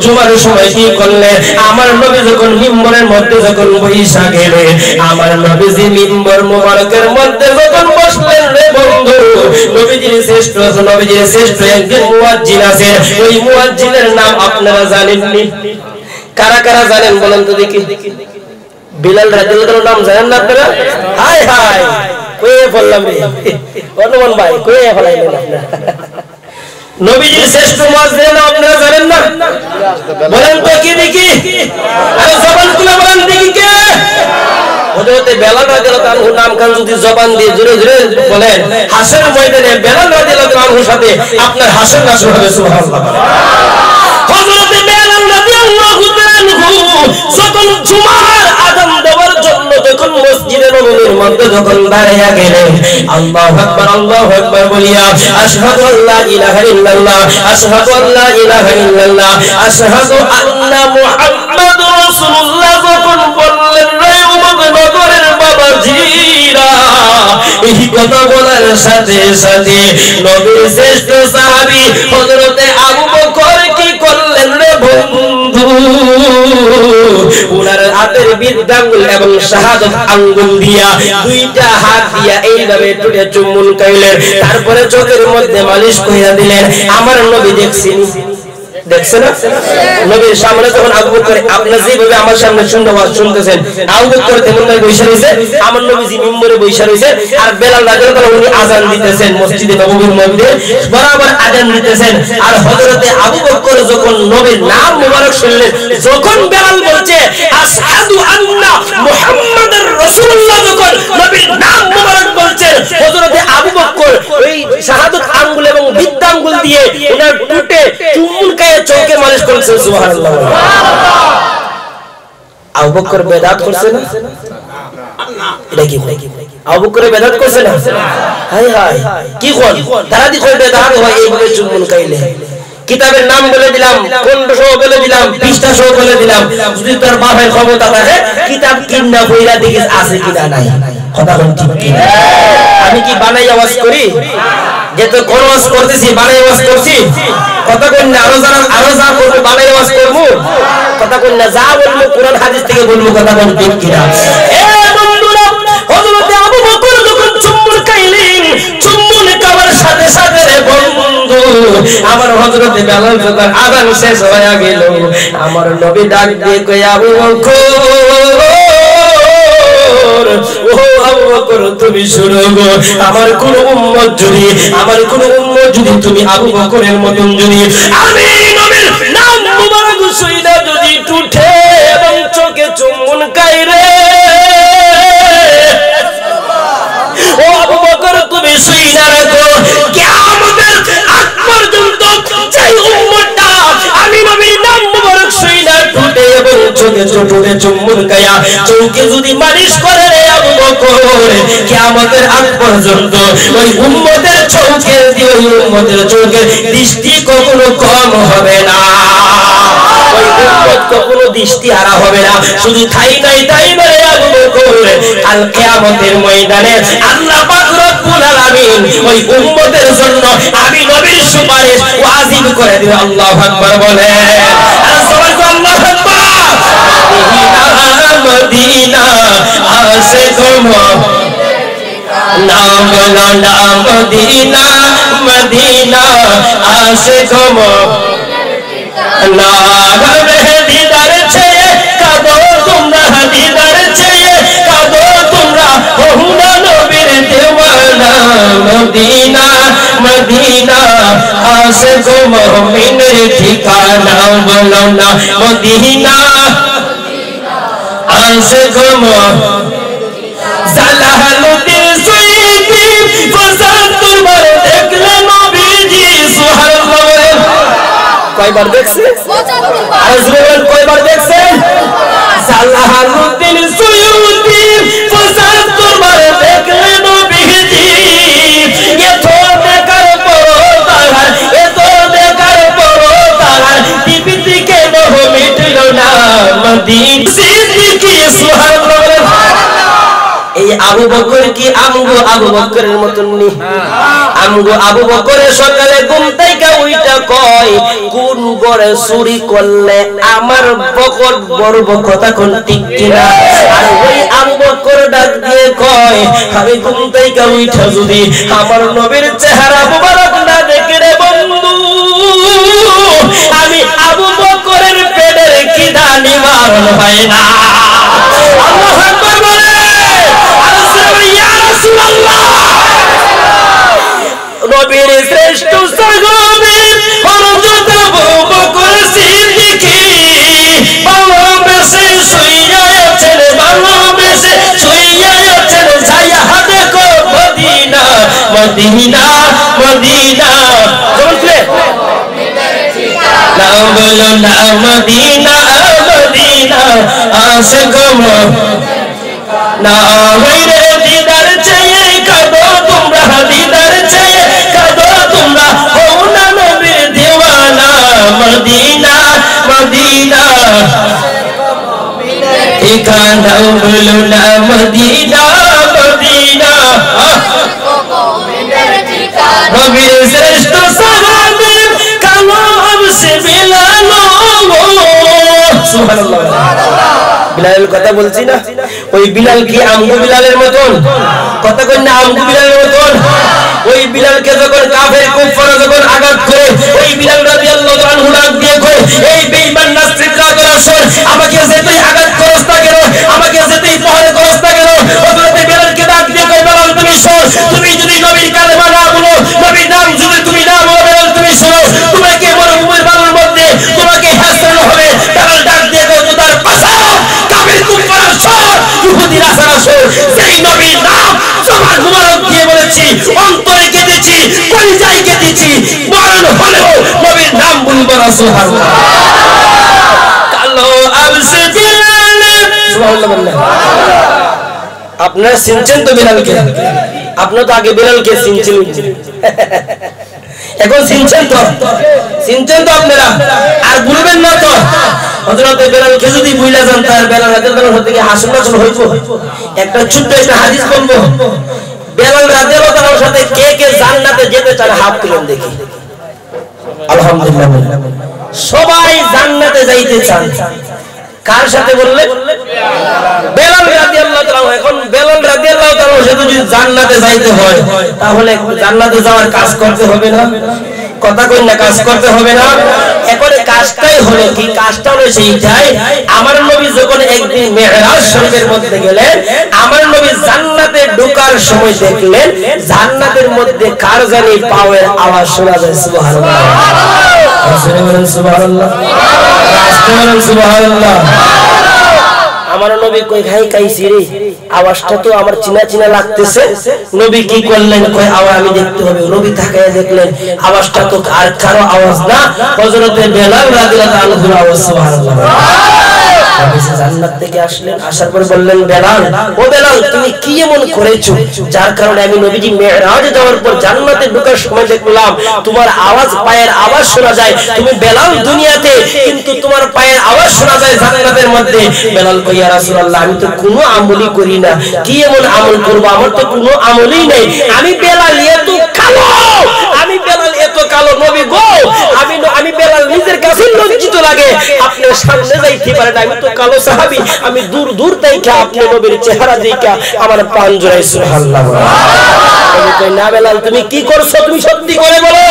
জুমার সময় কি করলেন আমার নবী যখন মিম্বরের মধ্যে যখন বইসা গেলেন আমার নবীজি মিম্বর মুবারকের মধ্যে যখন বসলেন রে বন্ধু নবীজির শ্রেষ্ঠ নবীজির শ্রেষ্ঠ একজন মুয়াজ্জিন আছে ওই মুয়াজ্জিনের নাম আপনারা জানেননি কারা কারা জানেন বলেন তো দেখি বিলাল রাদিয়াল্লাহু নাম জানেন না আপনারা হায় হায় কইয়ে বললাম রে অনুমান ভাই কইয়ে ফলাইলেন আপনারা নবীজির শ্রেষ্ঠ মুয়াজ্জিন আপনারা জানেন না বলেন তো কি দেখি আরে জবান খুলে বলেন দেখি কে হযরত বেলাল রাদিয়াল্লাহু আনহু নাম কান যদি জবান দিয়ে জোরে জোরে বলেন হাসরের ময়দানে বেলাল রাদিয়াল্লাহু আনহুর সাথে আপনার হাসর নাসর হবে সুবহানাল্লাহ হযরত বেলাল রাদিয়াল্লাহু আনহু যখন জুমার আযান দেওয়ার জন্য যখন মসজিদে নববীর মধ্যে যখন দাঁড়িয়ে গেলেন আল্লাহু আকবার বলিয়া আশহাদু আল্লা ইলাহা ইল্লাল্লাহ আশহাদু আল্লা ইলাহা ইল্লাল্লাহ আশহাদু আন্না মুহাম্মাদুর রাসূলুল্লাহ যখন বললেন রে উম্মত নগরের বাবাজিরা এই কথা বলার সাথে সাথে নবীর শ্রেষ্ঠ সাহাবী হযরত আবু বকর কি করলেন রে বন্ধু উনার হাতের বৃদ্ধাঙ্গুল এবং শাহাদাত আঙ্গুল দিয়া দুইটা হাত দিয়া এইভাবে টুটে চুম্বন খাইলেন তারপরে চোখের মধ্যে মালিশ কইরা দিলেন আমার নবী দেখছেন না নবীর সামনে যখন আবু বকর আপনি যেভাবে আমার সামনে শুনতেছেন আবু বকর তেমন ভাবে বসে রইছে আমার নবীজি মিম্বরে বসে রইছে আর বেলাল রাদিয়াল্লাহু আনহু উনি আযান দিতেছেন মসজিদে নববীর মধ্যে বরাবর আযান দিতেছেন আর হযরতে আবু বকর যখন নবীর নাম মুবারক শুনলেন যখন বেলাল বলছে আশহাদু আন্না মুহাম্মাদুর রাসূলুল্লাহ যখন নবীর নাম মুবারক বলছে হযরতে আবু বকর ওই শাহাদাত আঙ্গুল এবং বৃদ্ধ আঙ্গুল দিয়ে ওনার টুটে চুম্বন খায় চোখে মালিশ করেছেন সুবহানাল্লাহ আবু বকর বেদাত করছে না এটা কি আবু বকর বেদাত করছে না হায় হায় কি কোন তারা দি কই বেদাত হয় এইভাবে চুম্বন খাইলে কিতাবের নাম বলে দিলাম খণ্ড সহ বলে দিলাম পৃষ্ঠা সহ বলে দিলাম যদি তোর বাপের ক্ষমতা থাকে কিতাব কিনা কইরা দেখিস আছে কিনা নাই কথা বল ঠিক কি আমি কি বানাই আওয়াজ করি যে তো কোন ওয়াজ করতেছি বানাই আওয়াজ করছি কথা কই না আরো যা করব বানাই আওয়াজ করব কথা কই না যা বলবো কোরআন হাদিস থেকে বলবো কথা বল ঠিক কি না এ বন্ধুরা হযরত আবু বকর যখন চুম্বন খাইলেন চুম্বন খাওয়ার সাথে সাথে রে বন্ধু আমার হযরত বেলাল যখন আযান শেষ হয়ে গেল আমার নবী ডাক দিয়ে কই আবু বকর ও আবু বকর তুমি শুনো গো আমার কোন উম্মত যদি তুমি আবু বকরের মতন যদি আমি নবীর নাম মুবারক শুইনা যদি টুটে এবং চোখে চুম্বন খাই রে ও আবু বকর তুমি শুইনা রাখো কিয়ামতের আগ পর্যন্ত যেই উম্মতটা আমি নবীর নাম মুবারক শুইনা টুটে এবং চোখে চোখে চুম্বন খায়া চোখে যদি মালিশ করে রে আবু বকর কিয়ামতের আগ পর্যন্ত ওই উম্মতের চোখে দিয়ে ওই উম্মতের চোখে দৃষ্টি কখনো কম হবে না, ওই উম্মত কখনো দৃষ্টি হারা হবে না। শুধু তাই নয় আবু বকর কাল কিয়ামতের ময়দানে আল্লাহ পাক রব্বুল আলামিন ওই উম্মতের জন্য আমি নবীর সুপারিশ ওয়াজিব করে দিবেন। আল্লাহু আকবার বলে, আর সবাই আল্লাহু আকবার। মদিনা আসে গো না বলো না, মদিনা মদিনা আসে গো না, দিদার চেয়ে কাঁদো তোমরা, দিদার চেয়ে কাঁদো তোমরা, ওহুনা নবীর দেওয়ানা। মদিনা মদিনা আসে গো মুমিনের ঠিকানা, বলো না মদিনা আসে গো জালালুদ্দিন সুয়ুতি ফসাদ তোমার দেখলে নবীজি। সুবহানাল্লাহ। কয়বার দেখছে? আজরাইল কয়বার দেখছে? জালালুদ্দিন সুয়ুতি ফসাদ তোমার দেখলে নবীজি। এত দেখার পরও তাহার, এত দেখার পরও তাহার টিভিতে কেন মিটল না মদিনা সিদ্দিকী। সুবহানাল্লাহ। এই আবু বকর কি আমগো আবু বকরের মতন নি? আমগো আবু বকরের সকালে ঘুম থেকে উইটা কয় কোন গড়ে চুরি করলে আমার বকর বড় কথা কোন ঠিক কিনা? আর ওই আবু বকর ডাক দিয়ে কয় আমি ঘুম থেকে উইটা যদি আমার নবীর চেহারা মুবারক না দেখে রে বন্ধু, আমি আবু বকরের পেটের খিদা নিবারণ হয় না। আল্লাহু আকবার বলে, নবীর শ্রেষ্ঠ সাহাবী হযরত আবু বকর সিদ্দিকী ভালোবেসে শুইয়া আছেন, ভালোবেসে শুইয়া আছেন। যাইয়া দেখো মদিনা মদিনা মদিনা, বললে না বলো না মদিনা মদিনা আসে গো না, হইরে দিদার চেয়ে কাঁদো তোমরা, দিদার চেয়ে কাঁদো তোমরা, ওহুনা নবীর দেওয়ানা। মদিনা মদিনা ঠিকানা বলো না মদিনা মদিনা। নবীর শ্রেষ্ঠ সাহাবী কালো আবসে বিলাল। সুবহানাল্লাহ। বিলালের কথা বলছি না, ওই বিলাল কি আমগো বিলালের মতন? কথা কই না আমগো বিলালের মতন? ওই বিলালকে যখন কাফের কুফাররা যখন আঘাত করে, ওই বিলাল রাদিয়াল্লাহু তাআলা আনহু ডাক দিয়ে কই এই বেঈমান নাস্তিকরা তোরা শোন, আমাকে যেতেই আঘাত করস না কেন, আমাকে যেতেই প্রহার করস না কেন? হযরত বিলালকে ডাক দিয়ে কই বিলাল তুমি শোন, তুমি যদি নবীর কালেমা না বলো, নবীর নাম যদি তুমি না বলো, বিলাল তুমি শোনো, তোমাকে মরুভূমির বালুর মধ্যে তোমাকে হাসতে হবে। বিলাল ডাক দিয়ে কই তোর কসম কাফের কুফাররা শোন, ইহুদি নাসারা শোন, সেই নবীর নাম সবার মুবারক দিয়ে বলেছি, অন্তরে কেঁদেছি, কলিজায় কেঁদেছি, মরণ হলেও নবীর নাম বলবো না। সুবহানাল্লাহ। কালো আবসে বিলাল। সুবহানাল্লাহ বললেন। আপনারা চিনছেন তো বিলালকে? আপনারা তো আগে বিলালকে চিনছিলেন, এখন চিনছেন তো? চিনছেন তো আপনারা? আর ভুলবেন না তো? হযরত বেলালকে যদি ভুলে যান তার বেলাল রাদিয়াল্লাহু থেকে হাসন নাচন হইব। একটা ছোট্ট একটা হাদিস বলবো, বেলাল রাদিয়াল্লাহু তাআলার সাথে কে কে জান্নাতে যেতে চান হাত তুলেন দেখি। আলহামদুলিল্লাহ, সবাই জান্নাতে যাইতে চান। কার সাথে বললেন? বেলাল রাদিয়াল্লাহু তাআলা। এখন বেলাল রাদিয়াল্লাহু তাআলা যদি জান্নাতে যাইতে হয় তাহলে জান্নাতে যাওয়ার কাজ করতে হবে না? কথা কই না, কাজ করতে হবে না? এখন কাজটাই হলো কি? কাজটা হলো সেইটাই, আমার নবী যখন একদিন মিরাজ শরীফের মধ্যে গেলেন, আমার নবী জান্নাতে ঢোকার সময় দেখলেন জান্নাতের মধ্যে কার জানি পাওয়ের আওয়াজ শোনা যায়। সুবহানাল্লাহ। সুবহানাল্লাহ। সুবহানাল্লাহ। আমার নবী কই খাই কাইছি রে, আওয়াজটা তো আমার চিনা চিনা লাগতেছে। নবী কি করলেন? কই আওয়াজ আমি দেখতে হবে। নবী তাকায় দেখলেন আওয়াজটা তো আর কারো আওয়াজ না, হযরত বেলাল রাদিয়াল্লাহু আনহুর আওয়াজ। সুবহানাল্লাহ। নবী জান্নাত থেকে আসলেন, আসার পর বললেন বেলাল, ও বেলাল তুমি কি এমন করেছো যার কারণে আমি নবীজি মেরাজে যাওয়ার পর জান্নাতে ঢোকার সময় দেখলাম তোমার আওয়াজ, পায়ের আওয়াজ শোনা যায়, তুমি বেলাল দুনিয়াতে কিন্তু তোমার পায়ের আওয়াজ শোনা যায় জান্নাতের মধ্যে। বেলাল কই ইয়া রাসূলুল্লাহ আমি তো কোনো আমলই করি না, কি এমন আমল করব, আমার তো কোনো আমলই নেই, আমি বেলাল এত কালো, আমি বেলাল এত কালো নবী গো, আমি বেলাল নিজের কাছে লজ্জিত লাগে আপনার সামনে যাইতে পারে না, আমি তো কালো সাহাবী, আমি দূর দূর থেকে আপনি নবীর চেহারা দেখে আমার প্রাণ জোড়ায় সুবহানাল্লাহ। নবী কই না বেলাল তুমি কি করছো, তুমি সত্যি করে বলো।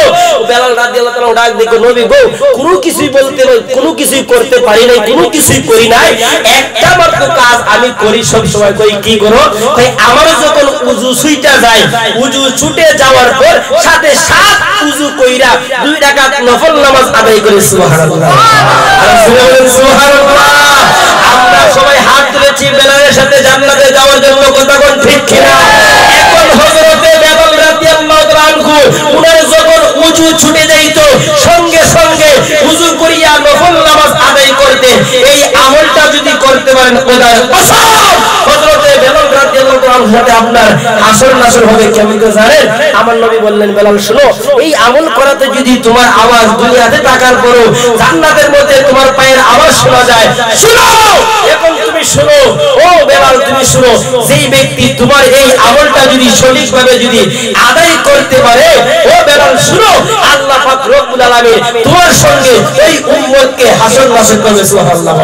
বেলাল রাদিয়াল্লাহু তাআলা ডাক দেখো নবী গো কোনো কিছুই বলতে নয়, কোনো কিছুই করতে পারি নাই, কোনো কিছুই করি নাই, একটা মাত্র কাজ আমি করি সব সময়। কই কি করো? কই আমার যখন উযু ছুটে যায়, উযু ছুটে যাওয়ার পর সাথে সাথে উযু কইরা 2 রাকাত নফল নামাজ আদায় করি। সুবহানাল্লাহ, সুবহানাল্লাহ। আমরা সবাই হাত তুলেছি বেলালের সাথে জান্নাতে যাওয়ার জন্য, কথা কোন ঠিক কিনা? এখন হযরতে বেলাল রাদিয়াল্লাহু তাআলা আনহু উনার যখন উযু ছুটে যাইত সঙ্গে সঙ্গে উযু করিয়া নফল নামাজ আদায় করতেন। এই আমলটা যদি করতে পারেন খোদার কসম হযরতে বেলাল রাদিয়াল্লাহু তাআলার সাথে আপনার হাসর নাসর হবে কেমন করে জানেন? আমার নবী বললেন বেলাল শুনো, এই আমল করাতে যদি তোমার আওয়াজ দুনিয়াতে তাকার পরও জান্নাতের মধ্যে তোমার পায়ের আওয়াজ শোনা যায়, শুনো এখন তুমি শুনো, ও বেলাল তুমি শুনো, যেই ব্যক্তি তোমার এই আমলটা যদি সঠিকভাবে যদি আদায় করতে পারে, ও বেলাল শুনো, আল্লাহ পাক রব্বুল আলামিন তোমার সঙ্গে এই উম্মতকে হাসর নাসর করবে। সুবহানাল্লাহ,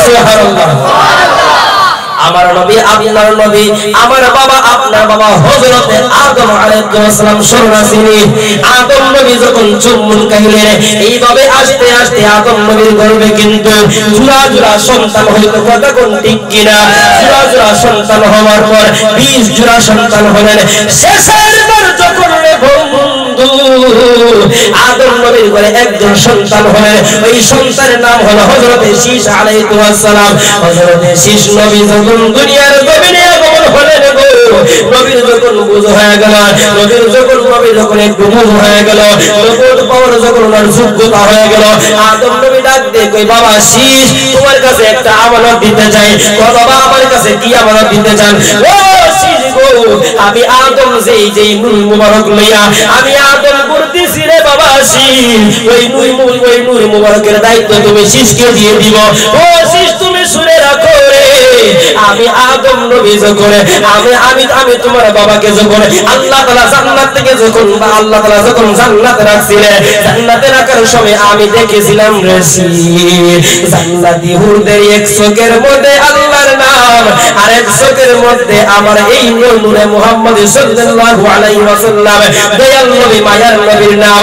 সুবহানাল্লাহ। আমার নবী আপনার নবী, আমার বাবা আপনার বাবা হযরতে আদম আলাইহিস সালাম সর্বনাশিনী আদম নবী যখন চুম্বন খাইলেন, এইভাবে আস্তে আস্তে আদম নবীর গর্ভে কিন্তু জোড়া জোড়া সন্তান হইল, কথা কোন ঠিক কিনা? জোড়া জোড়া সন্তান হওয়ার পর 20 জোড়া সন্তান হলেন। শেষের বার যখন আদম নবীর ঘরে একজন সন্তান হলেন, ওই সন্তানের নাম হলো হযরতে শীশ আলাইহিস সালাম। হযরতে শীশ নবী যখন দুনিয়ার জমিনে আগমন হলেন গো, নবীর যখন বুঝ হয়ে গেল, নবীর যখন একটু বুঝ হয়ে গেল, নবুয়ত পাওয়ার যখন ওনার যোগ্যতা হয়ে গেল, আদম নবী ডাক দিয়ে কই বাবা শীশ তোমার কাছে একটা আমানত দিতে চাই। ও বাবা আমার কাছে কি আমানত দিতে চান? ও শীশ গো আমি আদম যেই নূর মুবারক লইয়া আমি আদম করতেছি রে বাবা শীশ, ওই নূর মুবারকের দায়িত্ব তুমি শীশকে দিয়ে দিব। ও শীশ তুমি শুনে রাখো রে, আমি আদম নবী যখন আমি তোমার বাবাকে যখন আল্লাহ তাআলা জান্নাত থেকে যখন আল্লাহ তাআলা যখন জান্নাতে রাখছিলেন, জান্নাতে রাখার সময় আমি দেখেছিলাম রে জান্নাতি হুরদের এক চোখের মধ্যে আল্লাহর নাম, আর এক চোখের মধ্যে আমার এই নূরে মুহাম্মদ সাল্লাল্লাহু আলাইহি ওয়াসাল্লাম দয়াল নবী মায়ার নবীর নাম।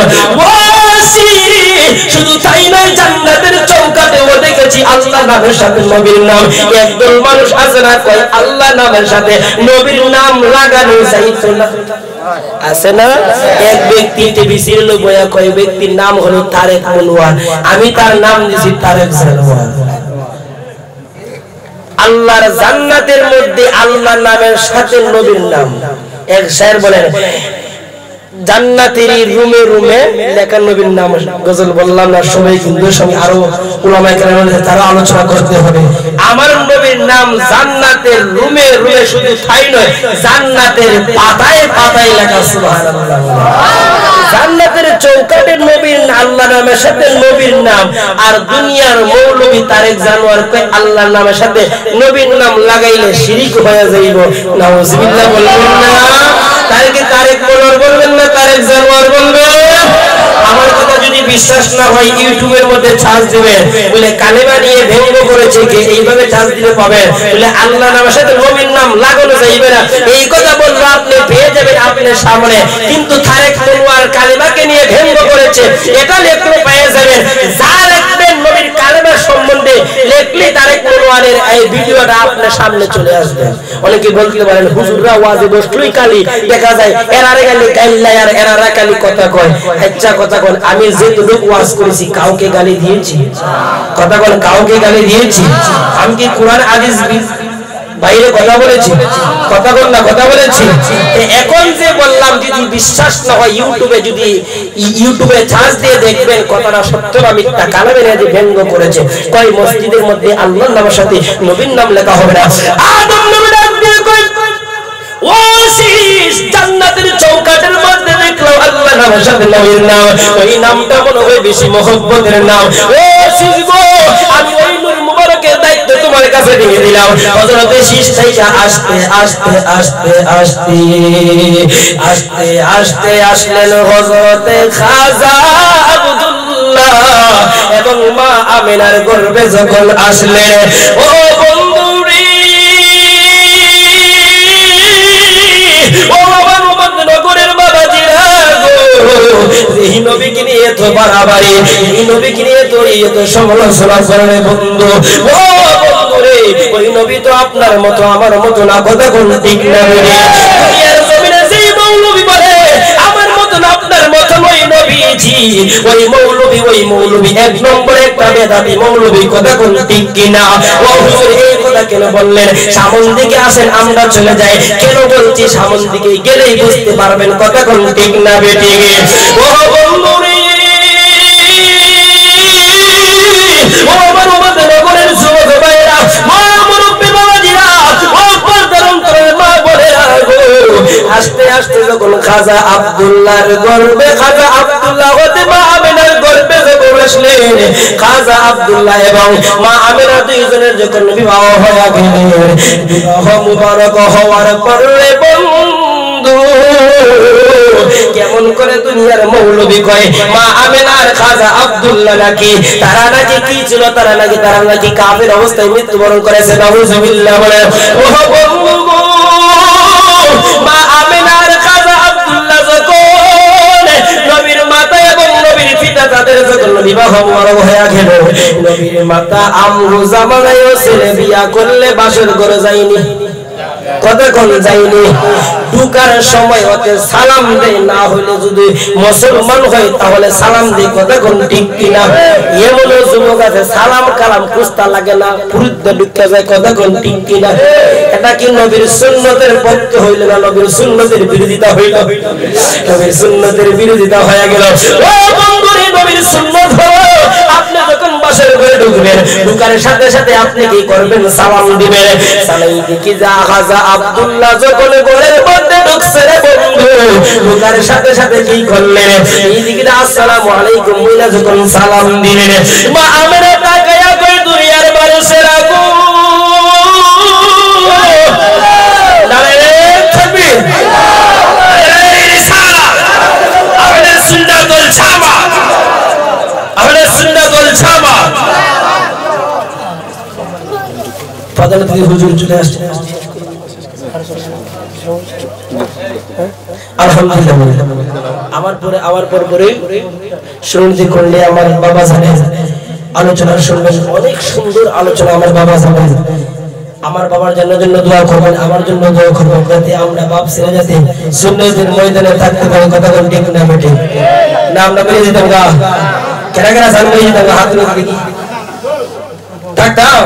শুধু তাই নয়, জান্নাতের চৌকাঠেও দেখেছি আল্লাহ নামের সাথে নবীর নাম। একদল মানুষ আছে না কয় আল্লাহ নামের সাথে নবীর নাম লাগানো যাইতো না, আছে না? এক ব্যক্তি টিভিসির লোক বয়া কয় ব্যক্তির নাম হলো তারেক মনোয়ার, আমি তার নাম দিয়েছি তারেক জানোয়ার। আল্লাহর জান্নাতের মধ্যে আল্লাহ নামের সাথে নবীর নাম। এক শায়ের বলেন জান্নাতের রুমে রুমে লেখা নবীর নাম। গজল বললাম না সময়, কিন্তু সঙ্গে আরো উলামায়ে কেরাম তারা আলোচনা করতে হবে। আমার নবীর নাম জান্নাতের রুমে রুমে শুধু তাই নয়, জান্নাতের পাতায় পাতায় লেখা। সুবহানাল্লাহ। জান্নাতের চৌকাঠে নবীর আল্লাহ নামের সাথে নবীর নাম, আর দুনিয়ার মৌলবী তারেক জানোয়ার কয় আল্লাহর নামের সাথে নবীর নাম লাগাইলে শিরিক হয়ে যাইব। নাউজুবিল্লাহ বলবেন না? তারেক মনোয়ার বলবেন না তারেক জানোয়ার বলবেন? আমার কথা যদি বিশ্বাস না হয় ইউটিউবের মধ্যে চার্জ দিবেন, বলে কালেমা নিয়ে ভঙ্গ করেছে কে, এইভাবে চার্জ দিলে পাবেন। বলে আল্লাহ নামের সাথে নবীর নাম লাগানো যাইবে না, এই কথা বললে আপনি পেয়ে যাবেন আপনার সামনে। কিন্তু তারেক মনোয়ার কালেমাকে নিয়ে ভঙ্গ করেছে, এটা লেখলে পেয়ে যাবেন। যা লিখবেন নবীর কালেমার সম্বন্ধে লেখলে তারেক মনোয়ারের এই ভিডিওটা আপনার সামনে চলে আসবে। অনেকে বলতে পারেন হুজুররা ওয়াজে বসলেই কালি দেখা যায়, এরারে গালি গাইল্লা আর এরারা কালি কথা কয়। আচ্ছা কথা কোন, আমি যেটুকু ওয়াজ করেছি কাউকে গালি দিয়েছি? কথা কোন কাউকে গালি দিয়েছি? আমি কি কোরআন হাদিস বাইরে কথা বলেছি, কথা বল না, কথা বলেছি। এখন যে বললাম যদি বিশ্বাস না হয় ইউটিউবে সার্চ দিয়ে দেখবেন কথাটা সত্য না মিথ্যা। কালামে যে ব্যঙ্গ করেছে কয় মসজিদের মধ্যে আল্লাহর নামের সাথে নবীর নাম লেখা হবে না। আদম নবী ডাক দিয়ে কয় ও শীষ, জান্নাতের চৌকাঠের মধ্যে দেখলাম আল্লাহর নামের সাথে নবীর নাম, ওই নামটা মনে হয় বেশি মহব্বতের নাম। ও শীষ গো, আমি ওই নূর মুবারকের দায়িত্ব তোমার কাছে দিয়ে দিলাম। হযরত শীষ থেকে আস্তে আস্তে আস্তে আস্তে আস্তে আস্তে আসলেন হযরতে খাজা আব্দুল্লাহ এবং মা আমিনার গর্ভে যখন আসলেন, ও বন্ধুরে, ও আমার নগরের বাবাজিরা গো, এই নবীকে নিয়ে এত বাড়াবাড়ি, এই নবীকে নিয়ে তো এত সমালোচনা করে বন্ধু। ও বন্ধুরে, ওই নবী তো আপনার মতো আমার মতো না, কথা কোন ঠিক না। দুনিয়ার জমিনে যেই মৌলবী বলে আমার মতো না আপনার মতো ওই নবীজি, ওই মৌলবী এক নম্বরে একটা বেদাতি মৌলবী, কথা কোন ঠিক কিনা। ও হুজুর এই কথা কেন বললেন? সামন দিকে আসেন আমরা চলে যাই। কেন বলছি সামন দিকে গেলেই বুঝতে পারবেন, কথা কোন ঠিক না বেটি। ও বন্ধুরে, ও আমার নগরের যুবক ভাইরা, মা মুরব্বি বাবাজিরা, ও পর্দার অন্তরের মা বোনেরা গো, আস্তে আস্তে যখন খাজা আব্দুল্লাহর গর্ভে, খাজা আব্দুল্লাহ হতে মা আমিনার গর্ভে যখন আসলেন, খাজা আব্দুল্লাহ এবং মা আমিনা দুইজনের যখন বিবাহ হয়ে গেলেন, বিবাহ মুবারক হওয়ার পরে বন্ধু কেমন করে দুনিয়ার মৌলবী কয় মা আমিনার খাজা আব্দুল্লাহ নাকি তারা নাকি কি ছিল, তারা নাকি কাফের অবস্থায় মৃত্যুবরণ করেছে। নাউযুবিল্লাহ বলে। ও বন্ধু, মা আমিনার খাজা আব্দুল্লাহ যখন নবীর মাতা এবং নবীর পিতা তাদের যখন বিবাহ মুবারক হয়ে গেল, নবীর মাতা আমরু জামানায়ও ছেলে বিয়া করলে বাসর ঘরে যায়নি, কথা কোন যায়নি। ঢুকার সময় ওকে সালাম দেয়, না হলে যদি মুসলমান হয় তাহলে সালাম দেয়, কথা কোন ঠিক কিনা। এমন যুবক আছে সালাম কালাম কুস্তা লাগে না, পুরুদ্দা ঢুকে যায়, কথা কোন ঠিক কিনা। এটা কি নবীর সুন্নতের পক্ষে হইল না নবীর সুন্নতের বিরোধিতা হইল? নবীর সুন্নতের বিরোধিতা হয়ে গেল। ও বন্ধুরে, নবীর সুন্নত হলো আপনি যখন বাসর ঘরে ঢুকবেন, ঢুকার সাথে সাথে আপনি কি করবেন? সালাম দিবেন। সালাই দেখি যা খাজা আব্দুল্লাহ যখন ঘরের মধ্যে ঢুকছে রে বন্ধু, ঢুকার সাথে সাথে কি করলেন? এইদিকে আসসালামু আলাইকুম বলে যখন সালাম দিলেন, মা আমিনা তাকায়া কই দুনিয়ার মানুষেরা গো, নারে তাকবীর, এই রিসালাত আমাদের সুন্নাতুল জামাত, আমাদের সুন্নাতুল জামাত। প্রধানত হুজুর চলে আসছে, আলহামদুলিল্লাহ। আমার পরে শুনতে করলে আমার বাবা জানে আলোচনা শুনবেন, অনেক সুন্দর আলোচনা আমার বাবা জানে। আমার বাবার জন্য দোয়া করবেন, আমার জন্য দোয়া করবেন, যাতে আমরা বাপ ছেলে যাতে সুন্নতের ময়দানে থাকতে পারি, কথা কোন ঠিক না বেটে না। আমরা বেরিয়ে যেতাম গা, কেনা কেনা সামনে যেতাম গা, হাত ধরে দেখি থাকতাম,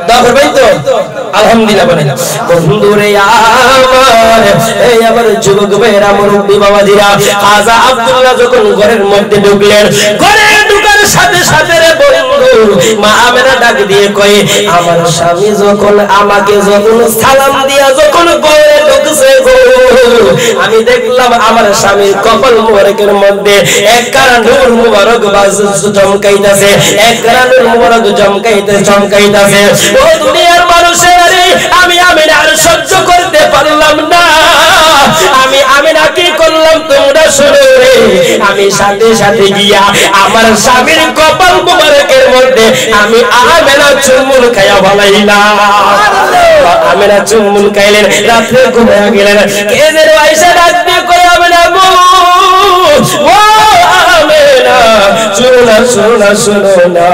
দোয়া করবেন তো আলহামদুলিল্লাহ বলেন। বন্ধুরে আমার, এই আমার যুবক ভাইরা মুরব্বি বাবাজিরা, খাজা আব্দুল্লাহ যখন ঘরের মধ্যে ঢুকলেন, ঘরে ঢুকার সাথে সাথে রে বন্ধু মা আমিনা ডাক দিয়ে কয় আমার স্বামী যখন আমাকে যখন সালাম দিয়া যখন ঘরে ঢুকছে গো, আমি দেখলাম আমার স্বামীর কপাল মুবারকের মধ্যে একখানা নূর মুবারক বাজ চমকাইতাছে, একখানা নূর মুবারক চমকাইতাছে। ও দুনিয়ার মানুষের, আমি আমিনার সহ্য করতে পারলাম না, আমি আমিনা কি করলাম তোমরা শুনো রে। আমি সাথে সাথে গিয়া আমার স্বামীর কপাল মুবারকের মধ্যে আমি আমিনা চুমুন খাইয়া ভালাইলাম। আমিনা চুমুন খাইলেন, রাত্রে ঘুমাইয়া গেলেন। কেদের আয়েশা ডাক দিয়ে কই আমিনা গো, ও আমিনা শোনো না,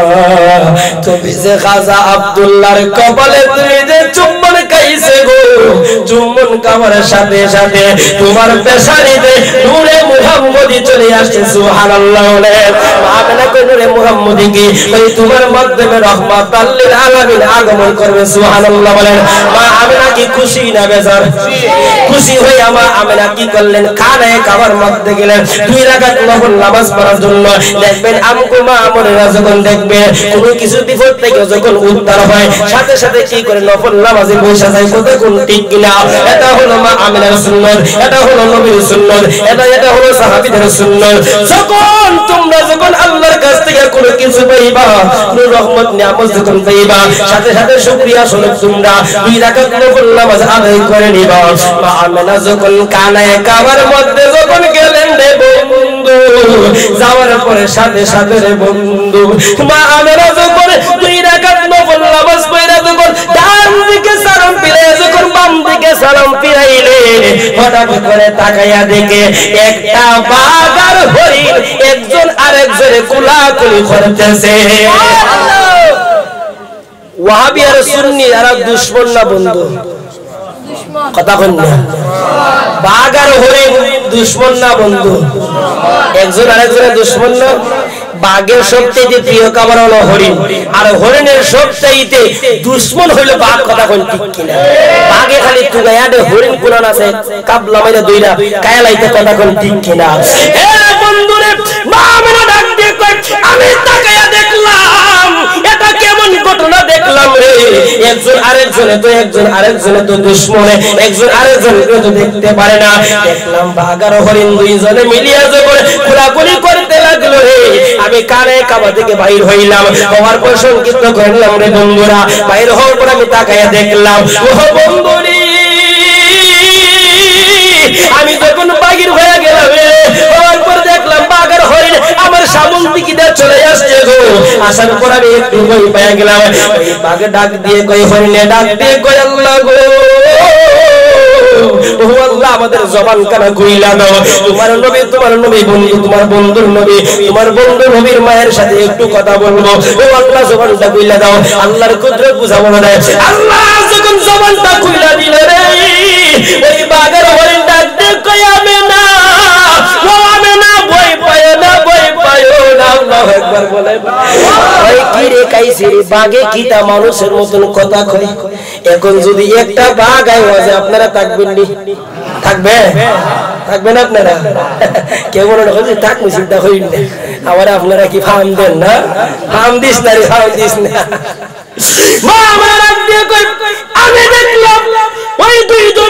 তুমি যে খাজা আব্দুল্লাহর কপালে তুমি যে চুম্বন খাইছে গো, চুম্বন খাওয়ার সাথে সাথে তোমার পেশানিতে নূরে মুহাম্মদি চলে আসছে সুবহানাল্লাহ বলেন মা আমেনা কই নূরে মুহাম্মদি কি ওই তোমার মাধ্যমে রহমাতাল লিল আলামিন আগমন করবে সুবহানাল্লাহ বলেন মা আমেনা কি খুশি না বেজার খুশি হয়ে মা আমেনা কি করলেন কানে কাবার মধ্যে গেলেন 2 রাকাত নফল নামাজ পড়ার জন্য দেখবেন আমগো মা আমরেরা যখন দেখবে কোনো কিছু বিপদ থেকে যখন উদ্ধার হয় সাথে সাথে কি করে নফল নামাজে বসে যায় কত কোন ঠিক কিনা এটা হলো মা আমেনার সুন্নাত এটা হলো নবীর সুন্নাত এটা হলো সাহাবীদের সুন্নাত যখন আল্লাহর কাছ থেকে কোনো কিছু পাইবা কোনো রহমত নিয়ামত যখন পাইবা সাথে সাথে শুকরিয়া স্বরূপ তোমরা 2 রাকাত নফল নামাজ আদায় করে নিবা মা আমেনা যখন কানায় কাবার মধ্যে যখন গেলেন রে বন্ধু যাওয়ার পরে সাথে সাথে রে বন্ধু মা আমেনা যখন 2 রাকাত নফল নামাজ পড়া যখন ডান দিকে সালাম ফিরাইয়া যখন বাম দিকে সালাম ফিরাইলেন হঠাৎ করে তাকায়া দেখে একটা বাঘ আর হরিণ একজন আরেকজনের কোলাকুলি করতেছে ওয়াহাবি আর সুন্নি এরা দুশমন না বন্ধু কথা বল না বাঘ আর হরিণ দুশমন না বন্ধু একজন আরেকজনের দুশমন না বাঘের সবচেয়ে প্রিয় খাবার হলো হরিণ আর হরিণের সবচেয়ে দুশমন হলো বাঘ কথা কোন ঠিক কিনা বাঘে খালি তুগায়া দে হরিণ কোন আছে কাবলা মাইরা দুইরা কায়ালাইতে কথা কোন ঠিক কিনা এ বন্ধুরে মা আমেনা ডাক দিয়ে কই আমি তাকায়া দেখলাম এটা কেমন ঘটনা দেখলাম রে একজন আরেকজনে তো দুশমনে একজন আরেকজনকে তো দেখতে পারে না দেখলাম বাঘ আর হরিণ দুইজনে মিলিয়া যখন কোলাকুলি করতে লাগলো রে আমি কানে কাবা থেকে বাইর হইলাম হওয়ার পর সংকীর্ণ করলাম রে বন্ধুরা বাইর হওয়ার পর আমি তাকায়া দেখলাম ও বন্ধুরি আমি যখন বাগির হয়ে গেলাম হওয়ার পর দেখলাম বাঘ আর হরিণ আমার সামন দিকে চলে আসছে গো আসার পর আমি একটু ভয় পেয়ে গেলাম ওই বাঘ ডাক দিয়ে কই হরিণে ডাক দিয়ে কই আল্লাহ গো ও আল্লাহ আমাদের জবান কানা কইলা দাও তোমার নবী বন্ধু তোমার বন্ধুর নবী তোমার বন্ধু নবীর মায়ের সাথে একটু কথা বলবো ও আল্লাহ জবানটা কইলা দাও আল্লাহর কুদরত বুঝাবো না আল্লাহ যখন জবানটা কইলা দিলে রে ওই বাঘের হরিণ ডাক দিয়ে কই আমেনা ও আমেনা ভয় পায় না আল্লাহু আকবার বলে ওই কি রে কাইছে বাঘে কিটা মানুষের মতন কথা কয় এখন যদি একটা বাঘ আইওয়াজে আপনারা থাকবেন নি থাকবেন আপনারা কেমন হচ্ছে থাকবো চিন্তা করেন না আবার আপনারা কি ফার্ম দেন না ফার্ম দিস না রে ফার্ম দিস না মা আমার রাগ দিয়ে কই আমি দেখলাম ওই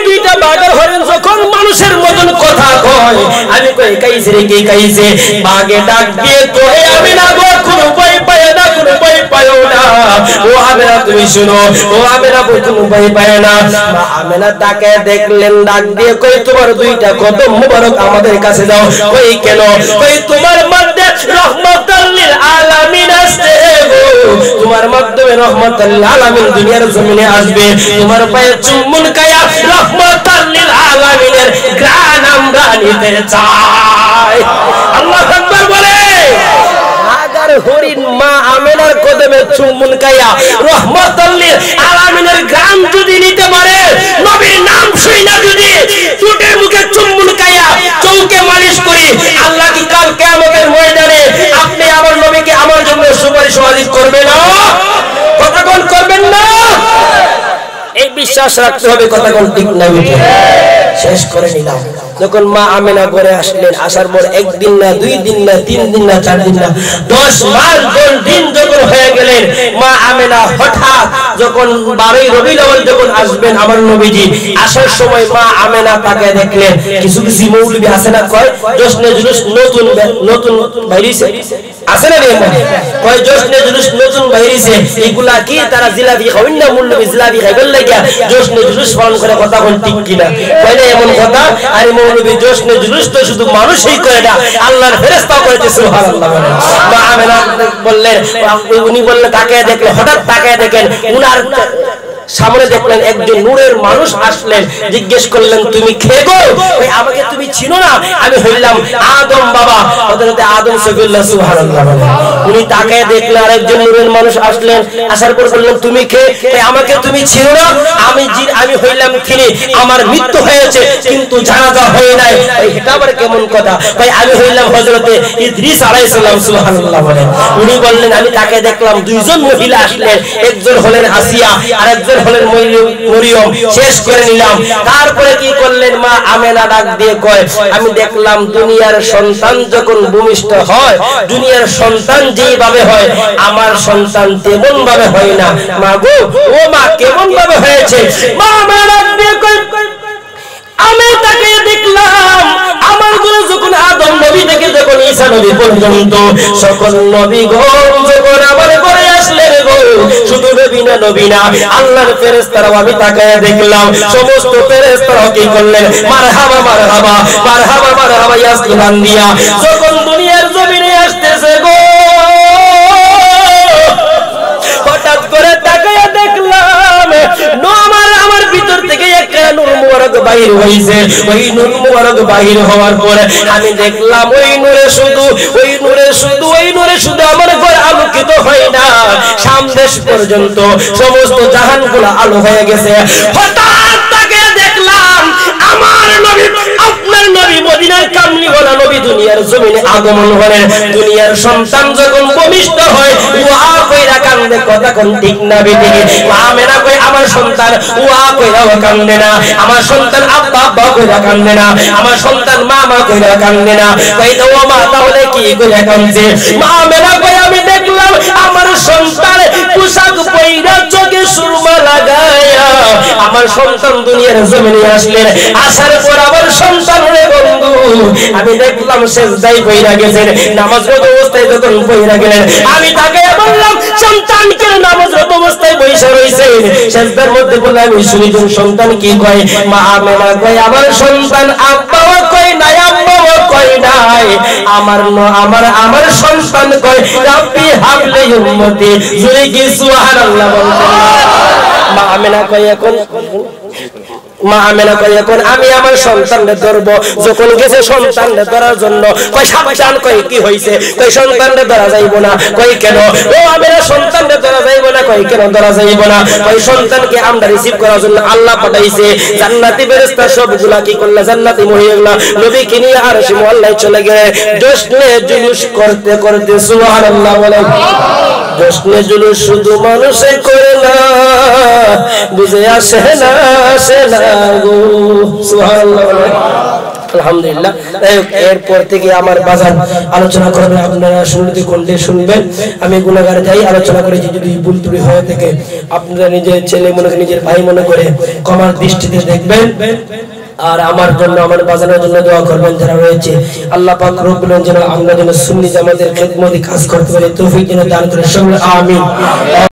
দুইটা বাঘের হরিণ যখন মানুষের মতন কথা কয় আমি কই কাইছে রে কি কাইছে বাঘে ডাক দিয়ে কই আমি না গো কোনো ভয় পায় না ও আমেনা তুমি শুনো ও আমেনা কোনো ভয় পায় না মা আমেনা তাকে দেখলেন ডাক দিয়ে কই তোমার 2টা কদম মুবারক আমাদের কাছে দাও কই কেন কই তোমার মধ্যে রহমাতুল লিল আলামিন আসছে গো তোমার মাধ্যমে রহমাতুল লিল আলামিন দুনিয়ার জমিনে আসবে তোমার পায়ে চুম্বন খায়া রহমাতুল লিল আলামিনের গান আমরা নিতে চাই আল্লাহু আকবার বলে আগার হরিণ মা আমেনার কদমে চুম্বন খায়া রহমাতুল লিল আলামিনের গান যদি নিতে পারে নবীর নাম শুইনা যদি চুটের মুখে চুম্বন খায়া চৌকে মালিশ করি আল্লাহ কি কাল কিয়ামতের ময়দানে আপনি আমার নবীকে আমার জন্য সুপারিশ করবে না কথা কোন করবেন না এই বিশ্বাস রাখতে হবে কথা কোন ঠিক না শেষ করে নিলাম যখন মা আমেনা করে আসলেন আসার পর একদিন না 2 দিন না 3 দিন না 4 দিন না 10 মাস 10 দিন যখন হয়ে গেলেন মা আমেনা হঠাৎ যখন 12 রবিউল আউয়াল যখন আসবেন আমার নবীজি আসার সময় মা আমেনা তাকে দেখলেন কিছু মৌলবি আছে না কয় জশ্নে জুলুস নতুন বাইরিছে আছে না রে কয় জশ্নে জুলুস নতুন বাইরিছে এগুলা কি তারা জিলাপি খাবেন না মৌলবি জিলাপি খাইবেন লাগা জশ্নে জুলুস পালন করে কথা কোন ঠিক কিনা কয় না এমন কথা আরে মৌলবি জশ্নে জুলুস তো শুধু মানুষই করে না আল্লাহর ফেরেশতাও করেছে সুবহানাল্লাহ মা আমেনা বললেন উনি বললেন তাকে দেখলে হঠাৎ তাকে দেখেন উনার সামনে দেখলেন একজন নূরের মানুষ আসলেন, জিজ্ঞেস করলেন তুমি কে গো? ভাই আমাকে তুমি চিনো না? আমি হইলাম আদম বাবা, হযরত আদম সফিউল্লাহ সুবহানাল্লাহ। উনি তাকায় দেখলেন আরেকজন নূরের মানুষ আসলেন, আসার পর বললেন তুমি কে? ভাই আমাকে তুমি চিনো না? আমি হইলাম তিনি, আমার মৃত্যু হয়েছে কিন্তু জানাজা হয় নাই। ভাই এটা আবার কেমন কথা? ভাই আমি হইলাম হযরত ইদ্রিস আলাইহিস সালাম সুবহানাল্লাহ বলেন। উনি বললেন আমি তাকে দেখলাম দুইজন মহিলা আসলেন, একজন হলেন আসিয়া আর একজন হলেন মরিয়ম, শেষ করে নিলাম। তারপরে কি করলেন মা আমেনা ডাক দিয়ে কয় আমি দেখলাম দুনিয়ার সন্তান যখন ভূমিষ্ঠ হয়, দুনিয়ার সন্তান যেভাবে হয় আমার সন্তান তেমন ভাবে হয় না। মা গো, ও মা কেমন ভাবে হয়েছে? মা আমেনা ডাক দিয়ে কয় আমি তাকে দেখলাম আমার গুলো যখন আদম নবী থেকে যখন ঈসা নবী পর্যন্ত সকল নবীগণ যখন আমার ঘরে আসলেন গো, শুধু নবী না আল্লাহর ফেরেশতারাও আমি তাকায় দেখলাম সমস্ত ফেরেশতারাও কি করলেন মারহাবা মারহাবা মারহাবা মারহাবা ইয়াসলাম দিয়া যখন দুনিয়ার জমিনে আসতেছে গো, হঠাৎ করে তাকায় দেখলাম আমার ভিতর থেকে একটা নূর মুবারক বাহির হইছে। ওই নূর মুবারক বাহির হওয়ার পরে আমি দেখলাম ওই নূরে শুধু আমার ঘর আলোকিত হয় না, সামদেশ পর্যন্ত সমস্ত জাহানগুলো আলো হয়ে গেছে। হঠাৎ তাকে দেখলাম আমার নবী, আপনার নবী মদিনার কামলিওয়ালা নবী দুনিয়ার জমিনে আগমন করেন। দুনিয়ার সন্তান যখন ভূমিষ্ঠ হয় ওয়া কইরা কান্দে, কথা কোন ঠিক না বেঠিক? আমেনা কই আমার সন্তান ওয়া কইরা কান্দে না, আমার সন্তান আব্বা আব্বা কইরা কান্দে না, আমার সন্তান মামা কইরা কান্দে না। কই তো ও মা তাহলে কি কইরা কান্দে? মা আমেনা কই আমি দেখলাম আমার সন্তান পোশাক পয়রা চোখে সুরমা লাগায়া আমার সন্তান দুনিয়ার জমিনে আসলেন। আসার পর আমার সন্তান রে বন্ধু আমি দেখলাম সেজদায় পয়রা গেছেন, নামাজরত অবস্থায় যখন পয়রা গেলেন আমি তাকে বললাম সন্তানকে নামাজরত অবস্থায় বসে রইছেন সেজদার মধ্যে বলে আমি শুনিছেন সন্তান কি কয়? মা আমেনা কয় আমার সন্তান আব্বাও কয় নাই আম্মাও কয় নাই, আমার সন্তান কয় রাব্বি হাবলি উম্মতি, জুরি কি সুবহানাল্লাহ বলতেন। মা আমেনা কয় এখন আমি আমার সন্তানকে ধরবো। যখন গেছে সন্তানকে ধরার জন্য কই সাবধান, কই কি হইছে? কই সন্তানকে ধরা যাইব না। কই কেন? ও আমেনা সন্তানকে ধরা যাইব না। কই কেন ধরা যাইব না? কই সন্তানকে আমরা রিসিভ করার জন্য আল্লাহ পাঠাইছে জান্নাতি ফেরেশতা সবগুলা কি করলে জান্নাতি মহিলা নবীকে নিয়ে আরশে মুআল্লায় চলে গেলে জশ্নে জুলুস করতে করতে সুবহানাল্লাহ বলে। জশ্নে জুলুস শুধু মানুষে করে না, বুঝে আসে না গো, সুবহানাল্লাহ। আলহামদুলিল্লাহ। এরপর থেকে আমার বাজার আলোচনা করবেন, আপনারা শুনতে কোনটি শুনবেন। আমি গুনাহগার যাই আলোচনা করেছি, যদি ভুল ত্রুটি হয়ে থাকে আপনারা নিজের ছেলে মনে করে নিজের ভাই মনে করে ক্ষমার দৃষ্টিতে দেখবেন। আর আমার জন্য আমার বাজারের জন্য দোয়া করবেন যারা রয়েছে। আল্লাহ পাক রব্বুল আলামিন যেন আমরা যেন সুন্নি জামাতের খিদমতে কাজ করতে পারি তৌফিক যেন দান করেন। আমিন।